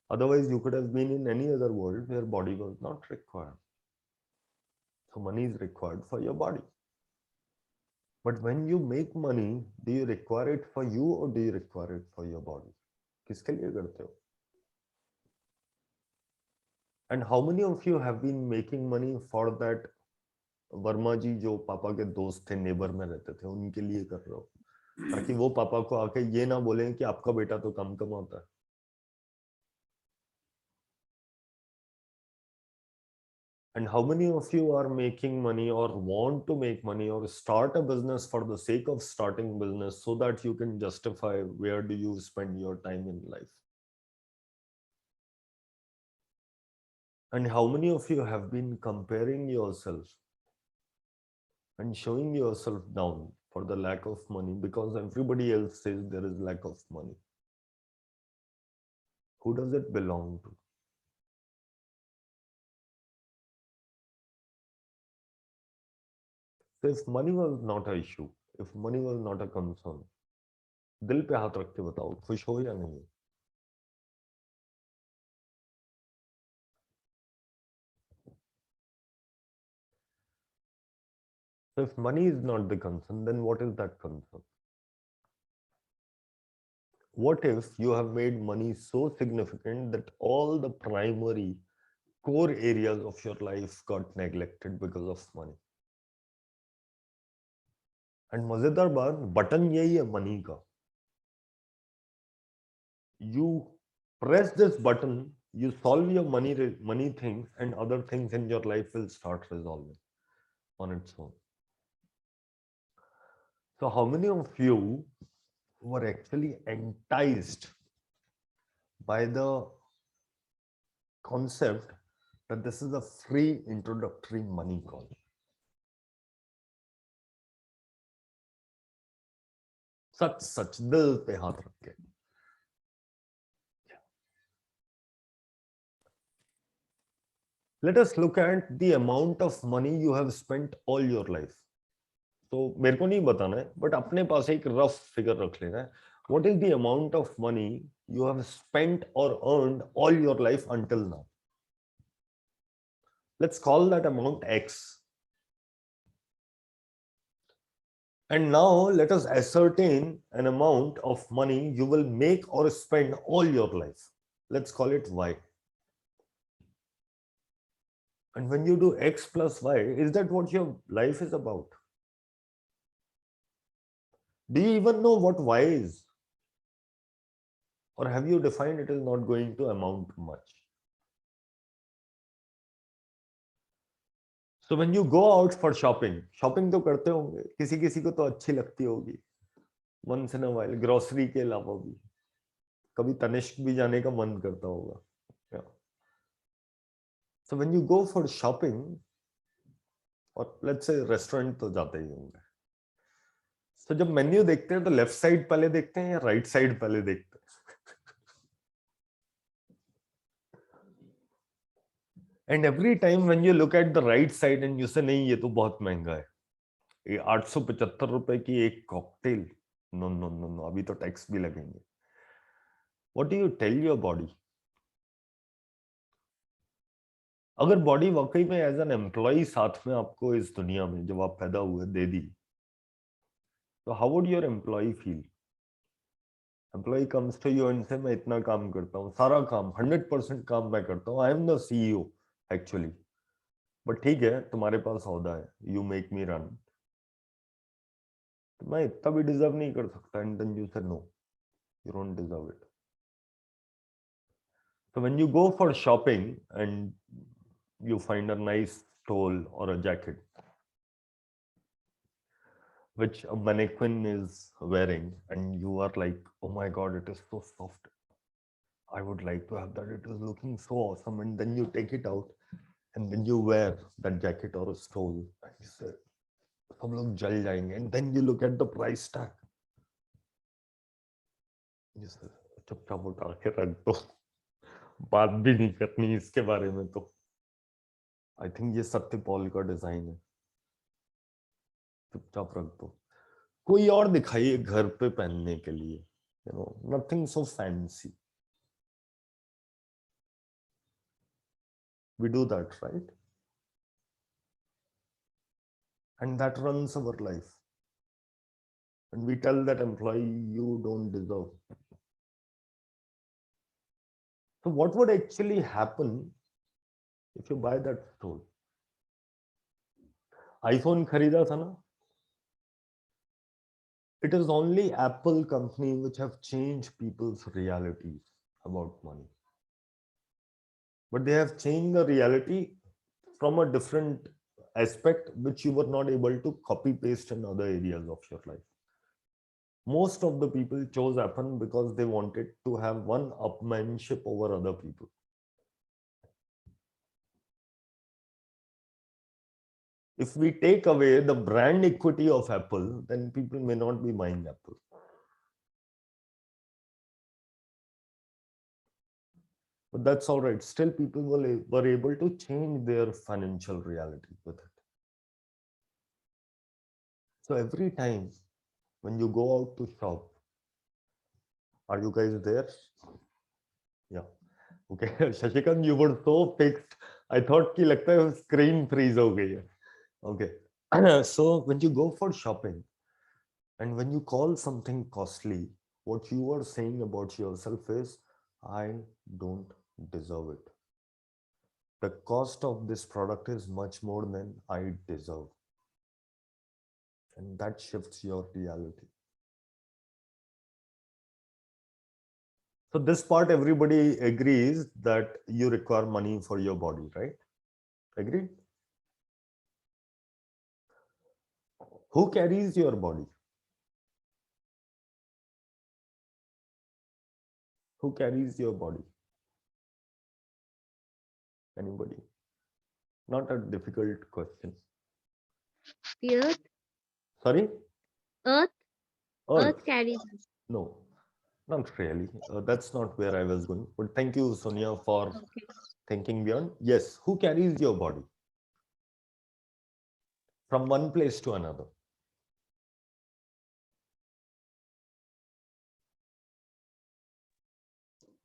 A: Otherwise, you could have been in any other world where body was not required. So money is required for your body. But when you make money, do you require it for you or do you require it for your body? किसके लिए करते हो? And how many of you have been making money for that? Verma जी जो पापा के दोस्त थे, neighbour में रहते थे, उनके लिए कर रहे हो, ताकि वो पापा को आके ये ना बोले कि आपका बेटा तो कम कमाता है। And how many of you are making money or want to make money or start a business for the sake of starting business so that you can justify where do you spend your time in life? And how many of you have been comparing yourself and showing yourself down for the lack of money because everybody else says there is lack of money? Who does it belong to? So if money was not an issue, if money was not a concern, दिल पे हाथ रख के बताओ, खुश हो या नहीं? So if money is not the concern, then what is that concern? What if you have made money so significant that all the primary core areas of your life got neglected because of money? And मजेदार बात, button यही है money का. You press this button, you solve your money things, and other things in your life will start resolving on its own. So how many of you were actually enticed by the concept that this is a free introductory money call? सच दिल पे हाथ रख के. Let us look at the amount of money you have spent all your life. तो मेरे को नहीं बताना है, but अपने पास एक rough figure रख लेना है. What is the amount of money you have spent or earned all your life until now? Let's call that amount X. And now let us ascertain an amount of money you will make or spend all your life. Let's call it Y. And when you do X plus Y, is that what your life is about? Do you even know what Y is? Or have you defined it is not going to amount much? So when you go out for shopping, shopping तो करते होंगे, किसी किसी को तो अच्छी लगती होगी, once in a while, grocery के अलावा भी कभी तनिष्क भी जाने का मन करता होगा. Yeah. So when you go for shopping, और let's say रेस्टोरेंट तो जाते ही होंगे, तो जब मेन्यू देखते हैं तो लेफ्ट साइड पहले देखते हैं या राइट साइड पहले देखते हैं? And every time when you look at the right side and you से नहीं ये तो बहुत महंगा है, ये 875 रुपए की एक cocktail, no no no no, अभी तो टैक्स भी लगेंगे. What do you tell your body? अगर बॉडी वाकई में एज एन एम्प्लॉय साथ में आपको इस दुनिया में जब आप पैदा हुए दे दी, तो how would your employee feel? Employee comes to you and say मैं इतना काम करता हूँ, सारा काम 100% काम मैं करता हूँ, I am the CEO actually, but ठीक है तुम्हारे पास औहदा है, यू मेक मी रन, तो मैं इतना भी डिजर्व नहीं कर सकता, and then you say no, you don't deserve it. So when you go for shopping and you find a nice stole or a jacket which a mannequin is wearing and you are like, oh my god, it is so soft, I would like to have that, it is looking so awesome, and then you take it out and then you wear that jacket or a stole and you say सब लोग जल जाएंगे, and then you look at the price tag, you say चुपचाप उठा के रख दो, बात भी नहीं करनी इसके बारे में. तो आई थिंक ये सत्य पॉल का डिजाइन है, चुपचाप रख दो, कोई और दिखाइए घर पे पहनने के लिए, you know, nothing so fancy. We do that, right? And that runs our life, and we tell that employee you don't deserve. So what would actually happen if you buy that stole? iPhone खरीदा था ना? It is only Apple company which have changed people's realities about money. But they have changed the reality from a different aspect which you were not able to copy paste in other areas of your life. Most of the people chose Apple because they wanted to have one upmanship over other people. If we take away the brand equity of Apple, then people may not be buying Apple. But that's all right. Still, people were able to change their financial reality with it. So every time when you go out to shop, are you guys there? Yeah. Okay. Shashikant, you were so fixed. I thought कि लगता है screen freeze हो गई है. Okay. So when you go for shopping and when you call something costly, what you are saying about yourself is, I don't deserve it. The cost of this product is much more than I deserve. And that shifts your reality. So this part, everybody agrees that you require money for your body, right? Agreed? Who carries your body? Who carries your body? Anybody? Not a difficult question.
E: The earth,
A: Sorry?
E: earth,
A: Earth.
E: earth carries us.
A: No, not really. That's not where I was going. But thank you, Sonia, for
E: Okay.
A: thinking beyond. Yes, who carries your body from one place to another?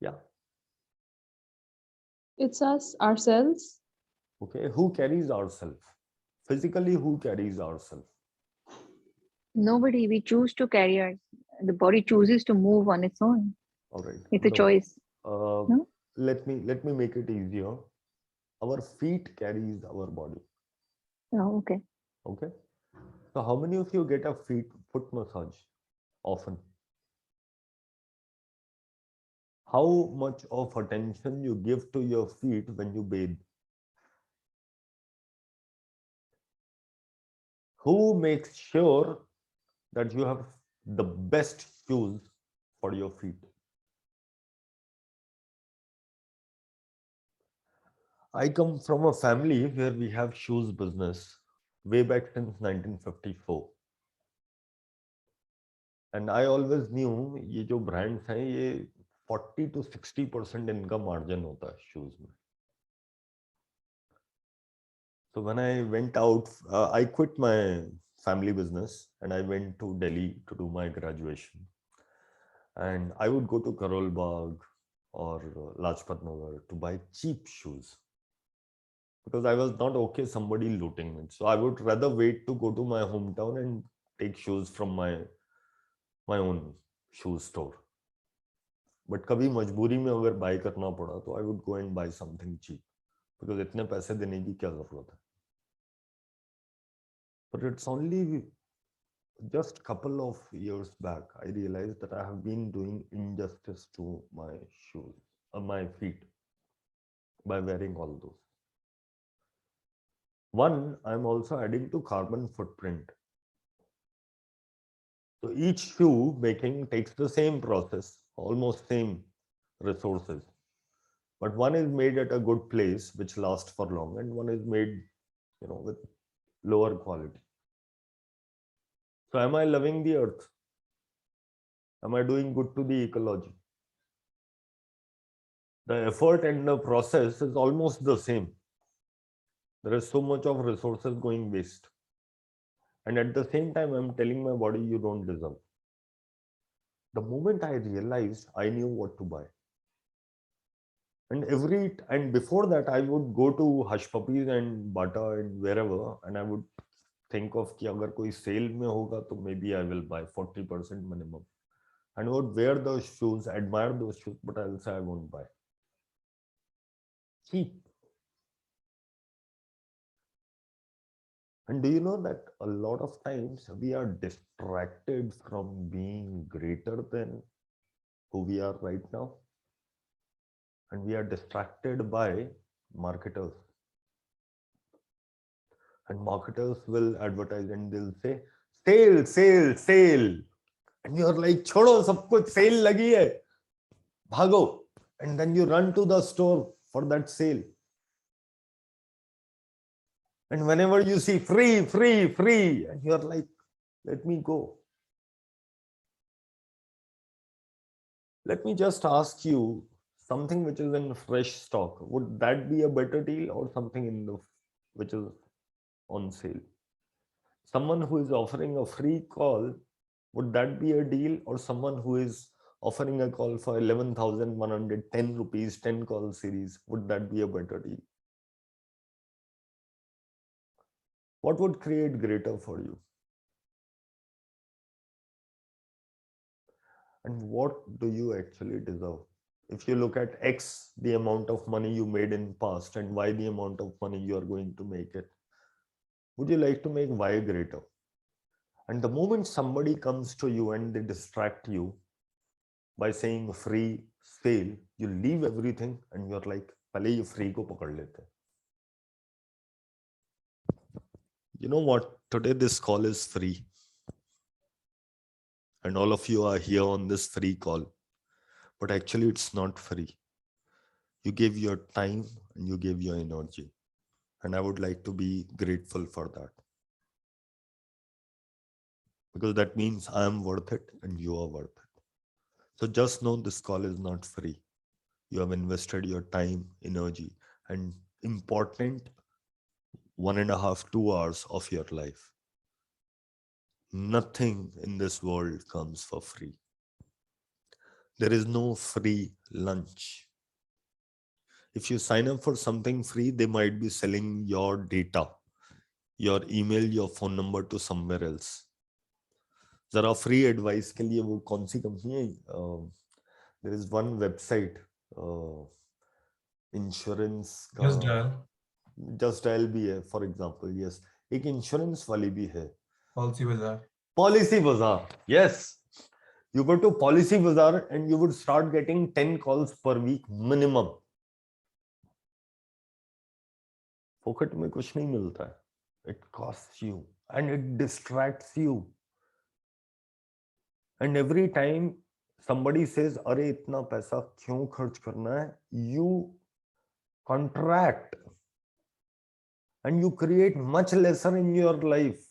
A: Yeah.
G: It's us, ourselves.
A: Okay, who carries ourselves? Physically, who carries ourselves?
F: Nobody. We choose to carry our. The body chooses to move on its own.
A: All right.
F: It's a
A: No.
F: choice.
A: No? Let me make it easier. Our feet carries our body.
F: Oh, okay.
A: Okay. So how many of you get a foot massage often? How much of attention you give to your feet when you bathe? Who makes sure that you have the best shoes for your feet? I come from a family where we have shoes business way back since 1954. And I always knew ये जो brands हैं ये 40 to 60% इनका margin होता है shoes में. So when I went out, I quit my family business and I went to Delhi to do my graduation. And I would go to Karol Bagh or Lajpat Nagar to buy cheap shoes because I was not okay somebody looting it. So I would rather wait to go to my hometown and take shoes from my own shoe store. But कभी मजबूरी में अगर buy करना पड़ा तो I would go and buy something cheap because इतने पैसे देने की क्या जरूरत है. But it's only just couple of years back I realized that I have been doing injustice to my shoes, my feet, by wearing all those. One, I'm also adding to carbon footprint. So each shoe making takes the same process, almost same resources. But one is made at a good place, which lasts for long, and one is made, with lower quality. So am I loving the earth? Am I doing good to the ecology? The effort and the process is almost the same. There is so much of resources going waste. And at the same time, I'm telling my body, you don't deserve. The moment I realized, I knew what to buy. And before that, I would go to Hush Puppies and Bata and wherever, and I would think of कि अगर कोई sale में होगा तो maybe I will buy 40% minimum. And I would wear those shoes, admire those shoes, but I'll say I won't buy. Cheap. And do you know that a lot of times we are distracted from being greater than who we are right now? And we are distracted by marketers. And marketers will advertise and they'll say, sale, sale, sale. And you're like, chodo, sab kuch sale lagi hai. Bhago. And then you run to the store for that sale. And whenever you see free, free, free, and you're like, let me go. Let me just ask you something which is in fresh stock. Would that be a better deal or something which is on sale? Someone who is offering a free call, would that be a deal, or someone who is offering a call for 11,110 rupees, 10 call series, would that be a better deal? What would create greater for you? And what do you actually deserve? If you look at X, the amount of money you made in past, and Y, the amount of money you are going to make it, would you like to make Y greater? And the moment somebody comes to you and they distract you by saying free, sale, you leave everything and you're like, "Pehle ye free ko pakad lete." You know what? Today this call is free. And all of you are here on this free call. But actually it's not free. You gave your time and you gave your energy. And I would like to be grateful for that. Because that means I am worth it and you are worth it. So just know this call is not free. You have invested your time, energy, and important 1.5 to 2 hours of your life. Nothing in this world comes for free. There is no free lunch. If you sign up for something free, they might be selling your data, your email, your phone number to somewhere else. जरा free advice के लिए वो कौन सी company है? There is one website, insurance का. Just Dial भी है, for example. Yes, एक insurance वाली भी है.
B: Policy Bazaar.
A: Policy Bazaar. Yes. You go to Policy Bazaar and you would start getting 10 calls per week minimum. फोकट में कुछ नहीं मिलता है. It costs you. and it distracts you. And every time somebody says, "अरे इतना पैसा क्यों खर्च करना है?" you contract and you create much lesser in your life.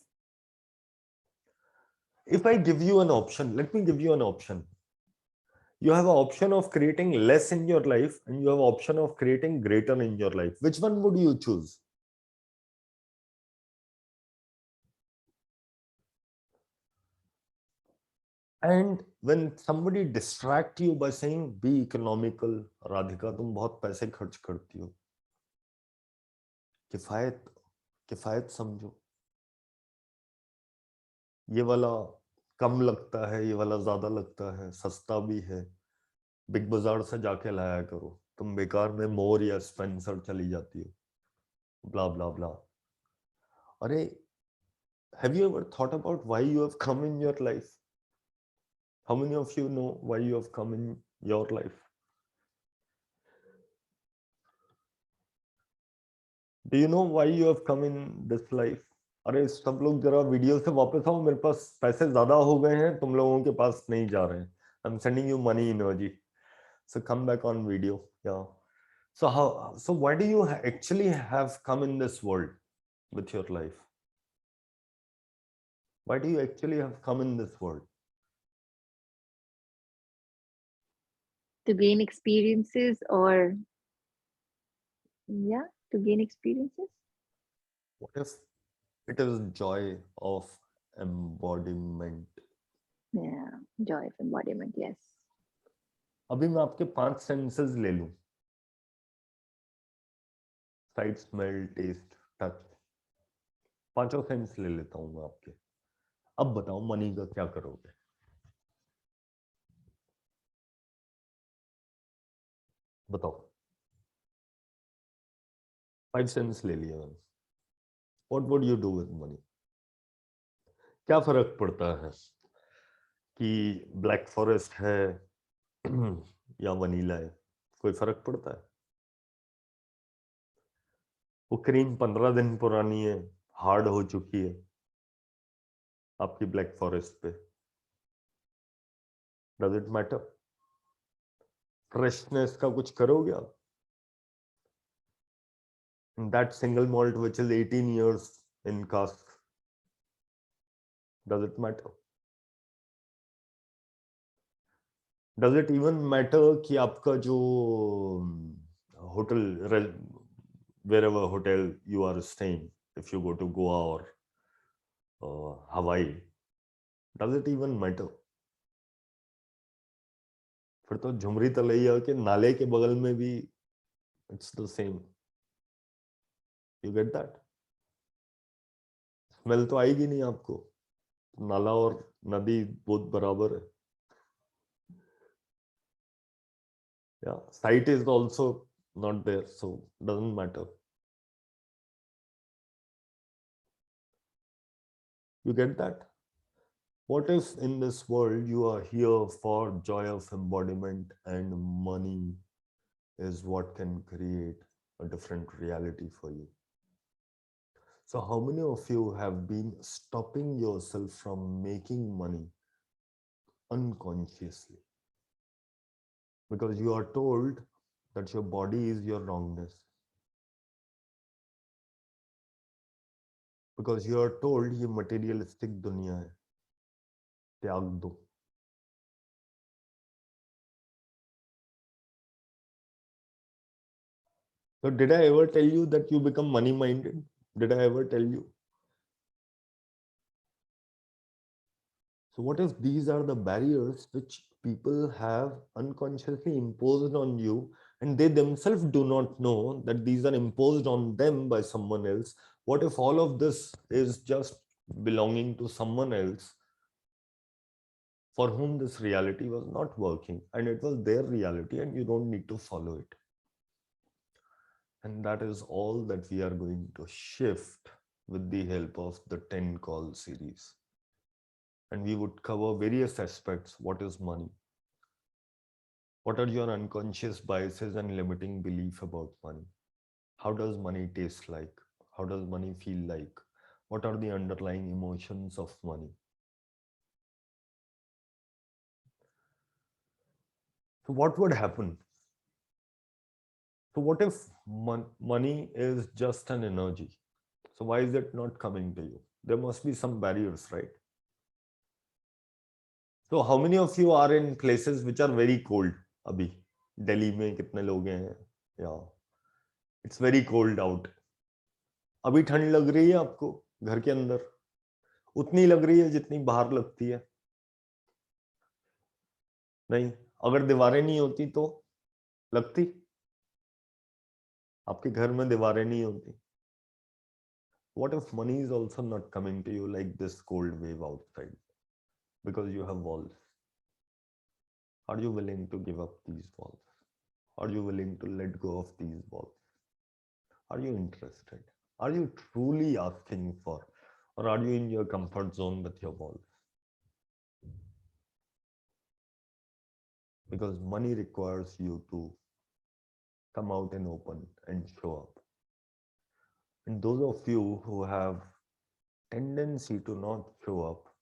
A: If I give you an option, let me give you an option. You have an option of creating less in your life and you have an option of creating greater in your life. Which one would you choose? And when somebody distract you by saying, be economical, Radhika, तुम बहुत पैसे खर्च करती हो, किफायत समझो, ये वाला कम लगता है, ये वाला ज्यादा लगता है, सस्ता भी है, बिग बाजार से जाके लाया करो, तुम बेकार में मोर या स्पेंसर चली जाती हो, ब्ला ब्ला ब्ला. अरे, have you ever thought about why you have come in your life? How many of you know why you have come in your life? Do you know why you have come in this life? अरे सब लोग जरा video से वापस आओ, मेरे पास पैसे ज्यादा हो गए हैं, तुम लोगों के पास नहीं जा रहे हैं. I'm sending you money energy. So come back on video. Yeah. So why do you actually have come in this world with your life? Why do you actually have come in this world?
F: To gain experiences, or yeah, to gain experiences.
A: What if it is joy of embodiment?
F: Yeah, joy of embodiment. Yes.
A: अभी मैं आपके 5 senses ले लूं, sight, smell, taste, touch, 5 sense ले लेता हूं मैं आपके. अब बताओ मनी का क्या करोगे? बताओ. 5 सेंस ले लिया मैंने. What would you do with money? क्या फर्क पड़ता है कि ब्लैक फॉरेस्ट है या वनीला है? कोई फर्क पड़ता है? वो क्रीम 15 दिन पुरानी है, हार्ड हो चुकी है आपकी ब्लैक फॉरेस्ट पे. Does it matter? फ्रेशनेस का कुछ करोगे आप? That single malt which is 18 years in cask, does it matter? Does it even matter कि आपका जो hotel, wherever hotel you are staying, if you go to Goa or Hawaii, does it even matter? फिर तो झुमरी तलैया के नाले के बगल में भी it's the same. You get that? Smell तो आएगी नहीं आपको, नाला और नदी बहुत बराबर है. Yeah, sight is also not there, so doesn't matter. You get that? What if in this world you are here for joy of embodiment and money is what can create a different reality for you? So how many of you have been stopping yourself from making money unconsciously? Because you are told that your body is your wrongness. Because you are told ये materialistic दुनिया है, त्याग दो. So did I ever tell you that you become money minded? Did I ever tell you? So what if these are the barriers which people have unconsciously imposed on you and they themselves do not know that these are imposed on them by someone else? What if all of this is just belonging to someone else for whom this reality was not working and it was their reality and you don't need to follow it? And that is all that we are going to shift with the help of the 10 call series. And we would cover various aspects. What is money? What are your unconscious biases and limiting belief about money? How does money taste like? How does money feel like? What are the underlying emotions of money? So what would happen? So what if money is just an energy? So why is it not coming to you? There must be some barriers, right? So how many of you are in places which are very cold? Abhi, Delhi में कितने लोग हैं? Yeah, it's very cold out. अभी ठंड लग रही है आपको घर के अंदर? उतनी लग रही है जितनी बाहर लगती है? नहीं. अगर दीवारें नहीं होती तो लगती? आपके घर में दीवारें नहीं होती? What if money is also not coming to you like this cold wave outside because you have walls? Are you willing to give up these walls? Are you willing to let go of these walls? Are you interested? Are you truly asking for, or are you in your comfort zone with your walls? Because money requires you to come out and open and show up. And those of you who have tendency to not show up,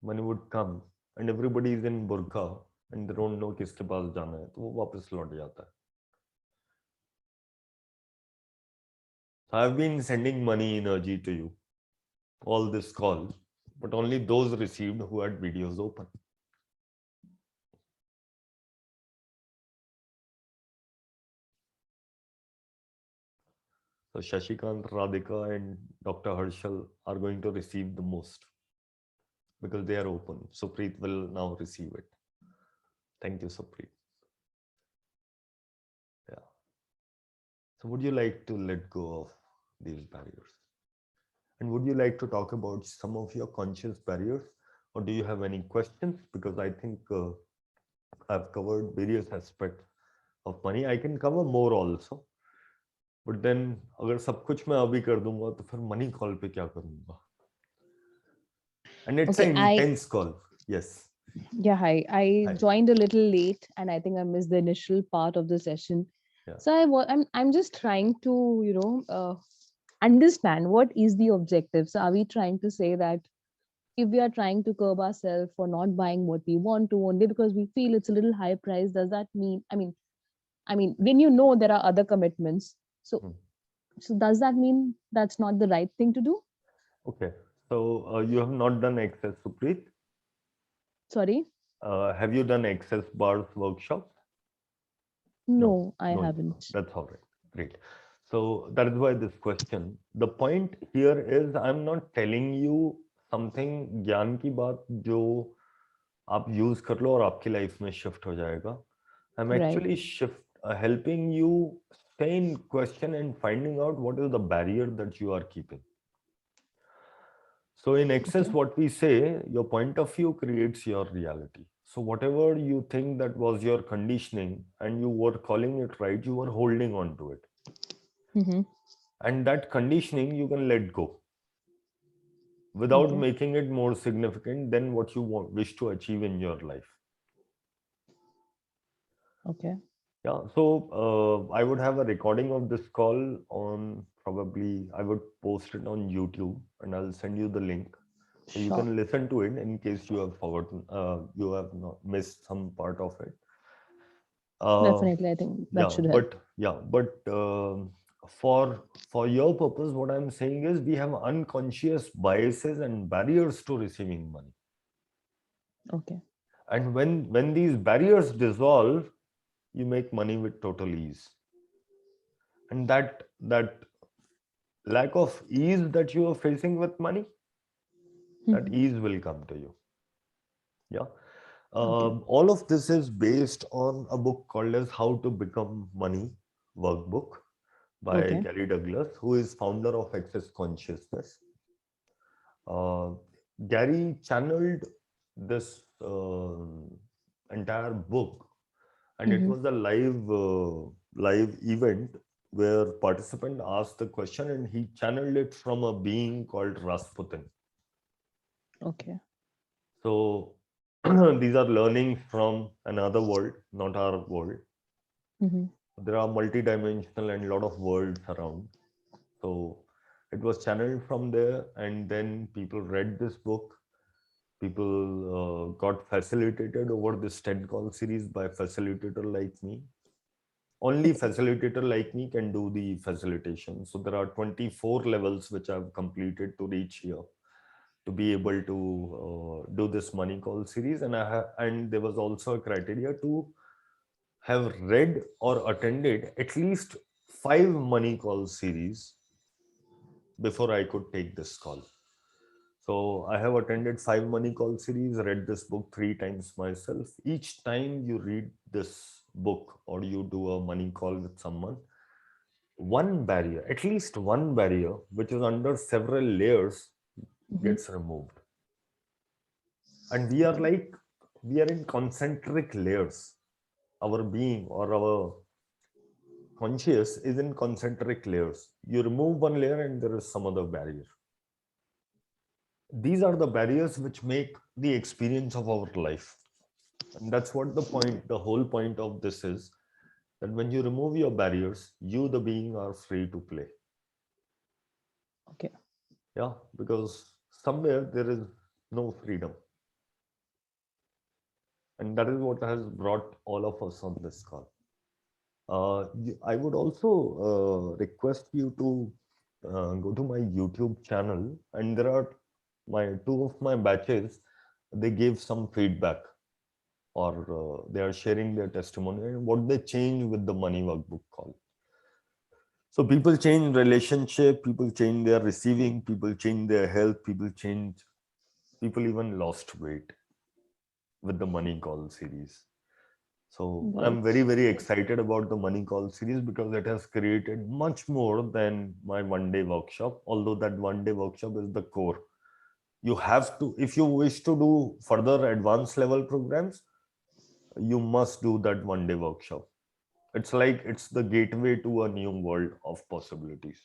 A: money would come and everybody is in burqa and they don't know किसके पास जाना है, तो वो वापस लौट जाता है. So I've been sending money energy to you, all this call, but only those received who had videos open. So Shashikant, Radhika and Dr. Harshal are going to receive the most because they are open. Supreet will now receive it. Thank you, Supreet. Yeah. So would you like to let go of these barriers? And would you like to talk about some of your conscious barriers? Or do you have any questions? Because I think I've covered various aspects of money. I can cover more also. But then अगर सब कुछ मैं अभी कर दूंगा तो फिर money call पे क्या करूंगा? And it's
H: Okay,
A: an intense call. Yes.
H: Yeah, hi. I
A: Hi.
H: joined a little late, and I think I missed the initial part of the session.
A: Yeah.
H: So I'm just trying to understand what is the objective. So are we trying to say that if we are trying to curb ourselves for not buying what we want to only because we feel it's a little high price, does that mean? I mean, when you know there are other commitments, so does that mean that's not the right thing to do?
A: Okay. So you have not done Access, Supreet?
H: Sorry.
A: Have you done Access Bars workshop?
H: No, I
A: No,
H: haven't.
A: That's all right. Great. So that is why this question. The point here is I'm not telling you something ज्ञान की बात जो आप use कर लो और आपकी life में shift हो जाएगा. I'm actually helping you stay in question and finding out what is the barrier that you are keeping. So in Access, what we say, your point of view creates your reality. So whatever you think that was your conditioning and you were calling it right, you were holding on to it. And that conditioning you can let go without making it more significant than what you wish to achieve in your life.
H: Okay.
A: Yeah. So I would have a recording of this call on probably, I would post it on YouTube and I'll send you the link. So you can listen to it in case you have forgotten, you have not missed some part of it.
H: Definitely, I think that should help.
A: But for your purpose, what I'm saying is we have unconscious biases and barriers to receiving money.
H: Okay.
A: And when these barriers dissolve, you make money with total ease. And that lack of ease that you are facing with money, that ease will come to you. Yeah. All of this is based on a book called as How to Become Money Workbook by Gary Douglas, who is founder of Access Consciousness. Gary channeled this entire book, and it was a live event where participant asked the question and he channeled it from a being called Rasputin.
H: Okay.
A: So these are learnings from another world, not our world. There are multi-dimensional and a lot of worlds around. So It was channeled from there, and then people read this book. People got facilitated over this 10 call series by facilitator like me. Only facilitator like me can do the facilitation. So there are 24 levels which I've completed to reach here to be able to do this money call series. And there was also a criteria to have read or attended at least 5 money call series before I could take this call. So I have attended 5 money call series, read this book 3 times myself. Each time you read this book or you do a money call with someone, one barrier, at least one barrier, which is under several layers, gets removed. And we are in concentric layers. Our being or our conscious is in concentric layers. You remove one layer and there is some other barrier. These are the barriers which make the experience of our life. And that's what the whole point of this is, that when you remove your barriers, you, the being, are free to play.
H: Okay.
A: Yeah, because somewhere there is no freedom. And that is what has brought all of us on this call. I would also request you to go to my YouTube channel, and there are two of my batches. They gave some feedback, or they are sharing their testimony and what they change with the money workbook call. So people change relationship, people change their receiving, people change their health, people even lost weight with the money call series. So I'm very, very excited about the money call series because it has created much more than my one-day workshop, although that one-day workshop is the core. You have to, if you wish to do further advanced level programs, you must do that one-day workshop. It's like it's the gateway to a new world of possibilities.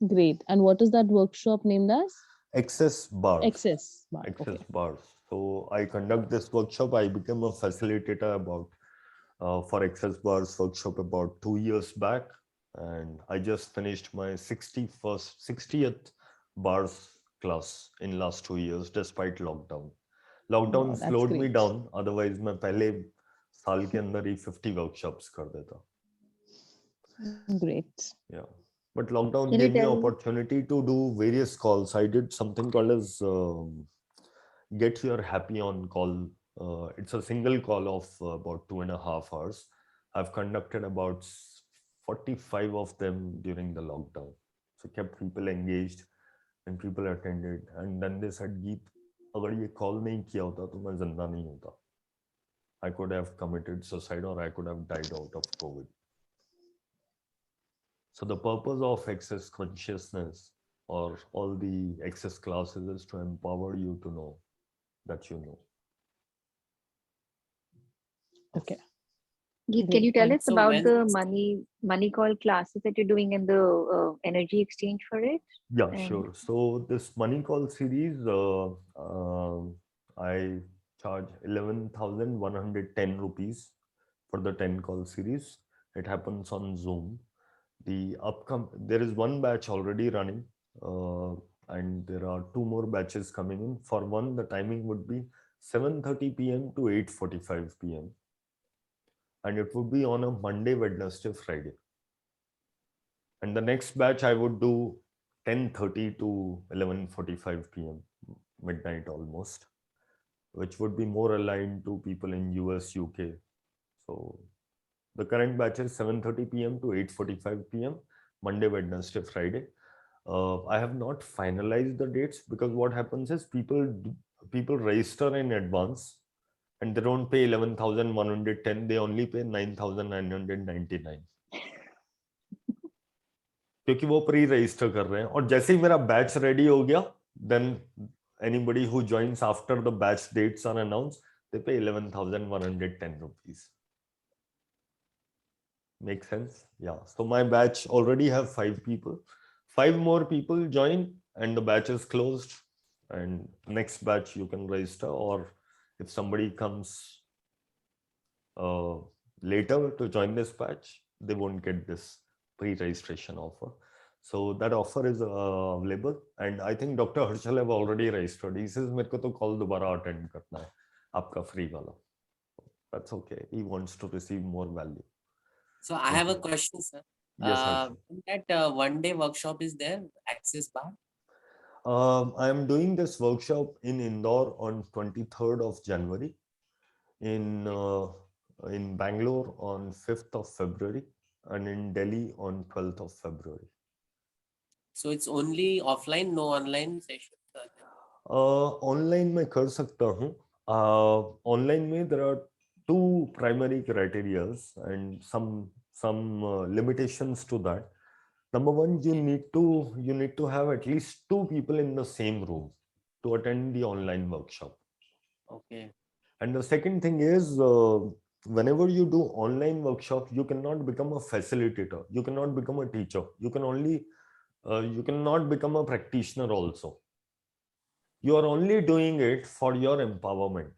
H: Great. And what is that workshop named as?
A: Access bars.
H: Access bar.
A: Access bars. So I conduct this workshop. I became a facilitator for Access Bars workshop about 2 years back, and I just finished my 60th bars class in last 2 years, despite lockdown. Lockdown slowed me down. Otherwise, मैं पहले साल के अंदर ही 50 workshops कर देता.
H: Great.
A: Yeah. But lockdown gave me opportunity to do various calls. I did something called as Get Your Happy On call. It's a single call of about 2.5 hours. I've conducted about 45 of them during the lockdown. So kept people engaged and people attended. And then they said, Geet, agar ye call nahi kiya hota, to main zinda nahi hota. I could have committed suicide or I could have died out of COVID. So the purpose of Access Consciousness or all the Access classes is to empower you to know that you know.
H: Okay.
F: Geet, can you tell us about the money call classes that you're doing and the energy exchange for it?
A: Yeah, sure. So this money call series, I charge 11,110 rupees for the 10 call series. It happens on Zoom. There is one batch already running, and there are 2 more batches coming in. For one, the timing would be 7:30 p.m. to 8:45 p.m. and it would be on a Monday, Wednesday, Friday. And the next batch I would do 10:30 to 11:45 p.m. midnight almost, which would be more aligned to people in US, UK. So the current batch is 7:30 p.m. to 8:45 p.m. Monday, Wednesday, Friday. I have not finalized the dates because what happens is people register in advance and they don't pay 11,110. They only pay 9,999. क्योंकि वो pre register कर रहे हैं और जैसे ही मेरा batch ready हो गया, then anybody who joins after the batch dates are announced, they pay 11,110 rupees. Make sense? Yeah. So my batch already have 5 people. 5 more people join and the batch is closed. And next batch you can register, or if somebody comes later to join this batch, they won't get this pre-registration offer. So that offer is available, and I think Dr. Harshal have already registered. He says मेरे को तो call दोबारा attend करना है आपका free वाला. That's okay. He wants to receive more value.
C: So I have a question, sir.
A: Yes, Harshal.
C: That one-day workshop is there, Access Bar?
A: I am doing this workshop in Indore on 23rd of January, in Bangalore on 5th of February, and in Delhi on 12th of February.
C: So it's only offline, no online session?
A: Online में कर सकता हूँ. Online में there are two primary criterias and some limitations to that. Number one, you need to have at least two people in the same room to attend the online workshop.
C: Okay.
A: And the second thing is, whenever you do online workshop, you cannot become a facilitator. You cannot become a teacher. You cannot become a practitioner also. You are only doing it for your empowerment.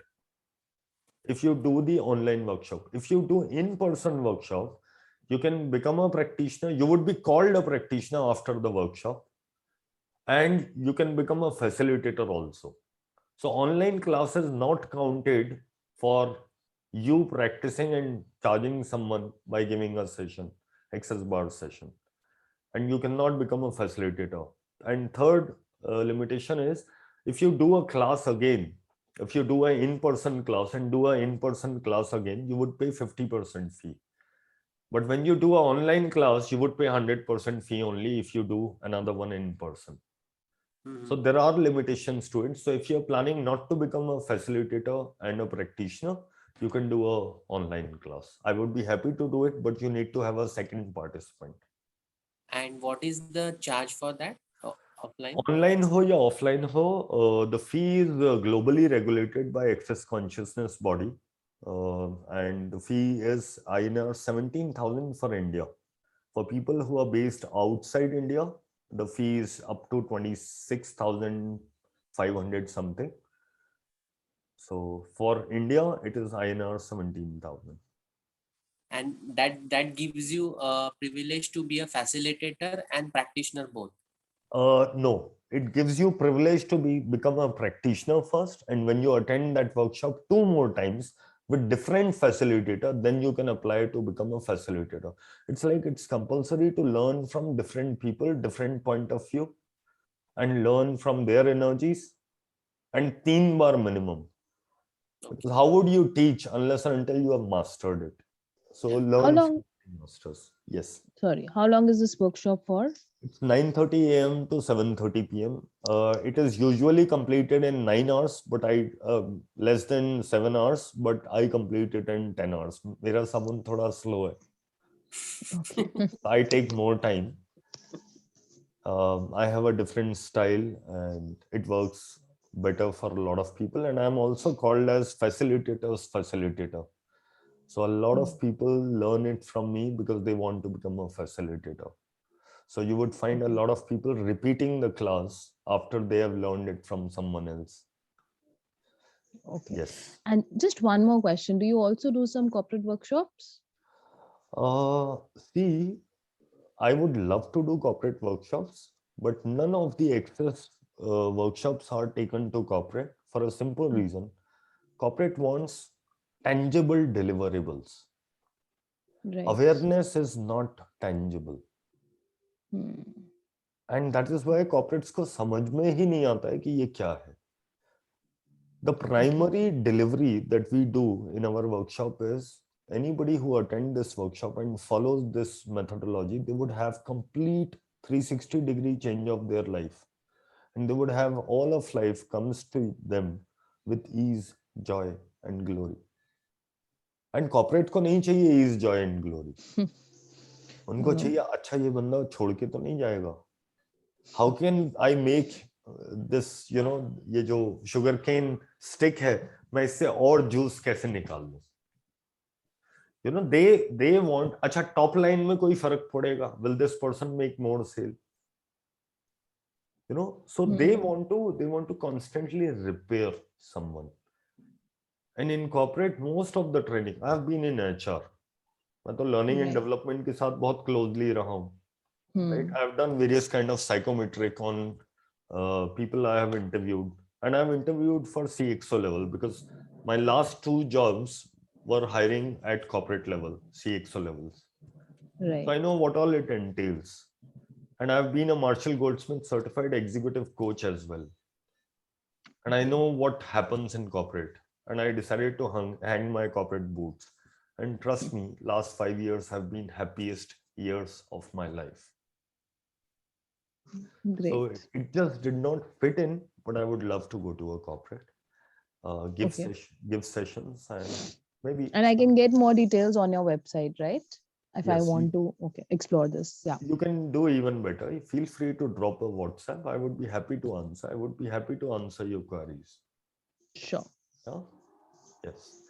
A: If you do the online workshop, if you do in-person workshop, you can become a practitioner. You would be called a practitioner after the workshop, and you can become a facilitator also. So online class is not counted for you practicing and charging someone by giving a session, Access Bar session, and you cannot become a facilitator. And third limitation is, if you do a class again, if you do an in-person class and do an in-person class again, you would pay 50% fee. But when you do an online class, you would pay 100% fee only if you do another one in person. So there are limitations to it. So if you're planning not to become a facilitator and a practitioner, you can do an online class. I would be happy to do it, but you need to have a second participant.
C: And what is the charge for that? Offline?
A: Online ho ya offline ho, the fee is globally regulated by Access Consciousness body. And the fee is INR 17,000 for India. For people who are based outside India, the fee is up to 26,500 something. So for India, it is INR 17,000.
C: And that gives you a privilege to be a facilitator and practitioner both?
A: No, it gives you privilege to become a practitioner first, and when you attend that workshop 2 more times with different facilitator, then you can apply to become a facilitator. It's like it's compulsory to learn from different people, different point of view, and learn from their energies, and 3 bar minimum. Because how would you teach unless and until you have mastered it? So learn
H: How long?
A: from masters. Yes.
H: Sorry, how long is this workshop for?
A: It's 9:30 a.m. to 7:30 p.m. It is usually completed in 9 hours, but I less than 7 hours, but I complete it in 10 hours. Mera sabun thoda slow hai.
H: Okay.
A: I take more time. I have a different style, and it works better for a lot of people. And I'm also called as facilitator. So a lot of people learn it from me because they want to become a facilitator. So you would find a lot of people repeating the class after they have learned it from someone else.
H: Okay.
A: Yes.
H: And just one more question. Do you also do some corporate workshops?
A: See, I would love to do corporate workshops, but none of the Access workshops are taken to corporate for a simple reason. Corporate wants tangible deliverables.
H: Right.
A: Awareness is not tangible. And that is why corporates को समझ में ही नहीं आता है कि ये क्या है. The primary delivery that we do in our workshop is anybody who attend this workshop and follows this methodology, they would have complete 360-degree change of their life. And they would have all of life comes to them with ease, joy, and glory. And corporate को नहीं चाहिए ease, joy, and glory. उनको चाहिए अच्छा ये बंदा छोड़ के तो नहीं जाएगा. How can I make this, ये जो sugar cane stick है, मैं इससे और juice कैसे निकाल लूं? They want, अच्छा top line में कोई फर्क पड़ेगा? Will this person make more sale? So they want to constantly repair someone. And in corporate, most of the training, I have been in HR. मैं तो learning and development के साथ बहुत closely रहा हूँ. right? I've done various kind of psychometric on people I have interviewed, and I've interviewed for CXO level because my last 2 jobs were hiring at corporate level, CXO levels.
H: Right.
A: So I know what all it entails. And I've been a Marshall Goldsmith certified executive coach as well. And I know what happens in corporate. And I decided to hang my corporate boots. And trust me, last 5 years have been happiest years of my life.
H: Great.
A: So it just did not fit in, but I would love to go to a corporate, give sessions, and maybe.
H: And I can get more details on your website, right? If I
A: Yes,
H: want to explore this. Yeah.
A: You can do even better. Feel free to drop a WhatsApp. I would be happy to answer. I would be happy to answer your queries.
H: Sure.
A: Yeah? Yes.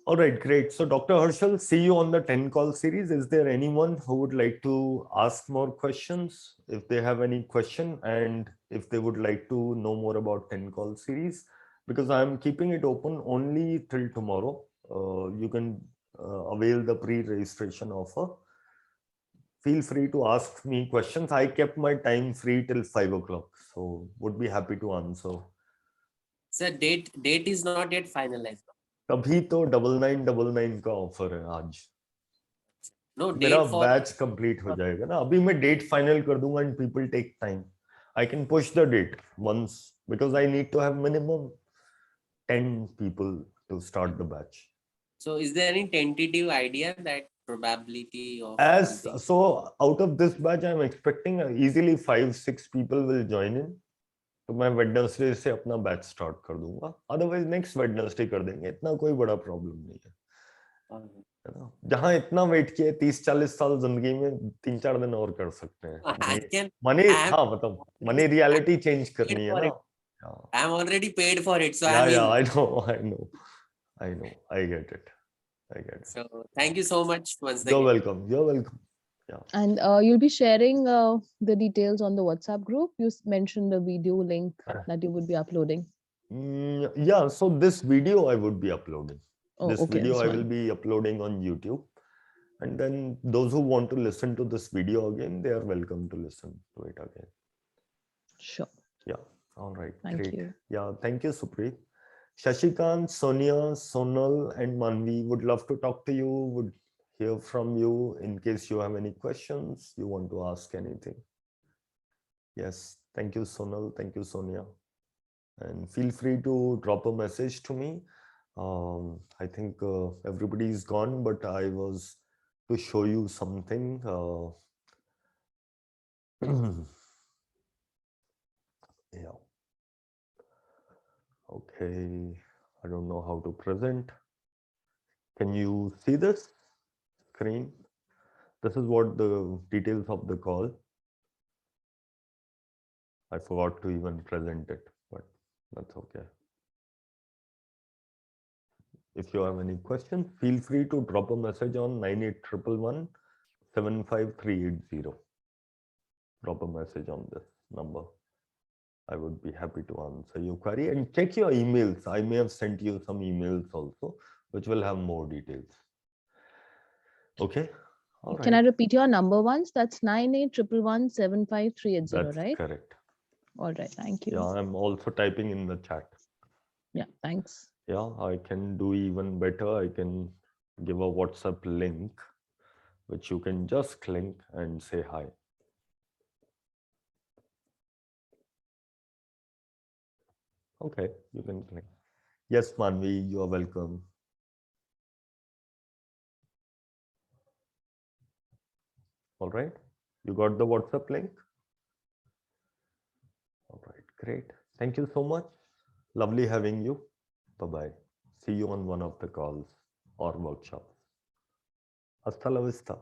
A: All right, great. So Dr. Harshal, see you on the 10 call series. Is there anyone who would like to ask more questions? If they have any question and if they would like to know more about 10 call series, because I'm keeping it open only till tomorrow. You can avail the pre-registration offer. Feel free to ask me questions. I kept my time free till 5 o'clock. So would be happy to answer.
C: Sir, date is not yet finalized.
A: तभी तो 9999 का offer है आज.
C: No
A: मेरा
C: date for
A: batch complete हो जाएगा ना. अभी मैं डेट फाइनल कर दूंगा and people take time. I can push the date once because I need to have minimum 10 people to start the batch.
C: So is there any tentative idea that probability of
A: So out of this batch I'm expecting easily 5-6 people will join in. तो मैं Wednesday से अपना batch start कर दूंगा. Otherwise next Wednesday कर देंगे. इतना कोई बड़ा प्रॉब्लम नहीं है ना. जहां इतना वेट किया 30-40 साल जिंदगी में 3-4 दिन और कर सकते हैं. मनी मतलब मनी रियलिटी चेंज करनी है ना.
C: I am already paid for it, so
A: I get it.
C: So thank you so much once again.
A: You're welcome. Yeah.
H: And you'll be sharing the details on the WhatsApp group. You mentioned the video link that you would be uploading.
A: Yeah, so this video I would be uploading. This
H: okay,
A: video I will be uploading on YouTube. And then those who want to listen to this video again, they are welcome to listen to it again.
H: Sure.
A: Yeah. All right.
H: Thank
A: Great.
H: you.
A: Yeah. Thank you, Supreet. Shashikant, Sonia, Sonal, and Manvi would love to talk to you, would hear from you in case you have any questions, you want to ask anything. Yes. Thank you, Sonal. Thank you, Sonia. And feel free to drop a message to me. I think everybody is gone, but I was to show you something. Yeah. Okay. I don't know how to present. Can you see this screen? This is what the details of the call. I forgot to even present it, but that's okay. If you have any questions, feel free to drop a message on 98111 75380. Drop a message on this number. I would be happy to answer your query, and check your emails. I may have sent you some emails also, which will have more details. Okay. All
H: Can
A: right.
H: I repeat your number once? That's 98111 75380,
A: That's
H: right?
A: correct.
H: All right. Thank you.
A: Yeah, I'm also typing in the chat.
H: Yeah, thanks.
A: Yeah, I can do even better. I can give a WhatsApp link, which you can just click and say hi. Okay, you can click. Yes, Manvi, you are welcome. All right, you got the WhatsApp link? All right, great. Thank you so much. Lovely having you. Bye-bye. See you on one of the calls or workshops. Hasta la vista.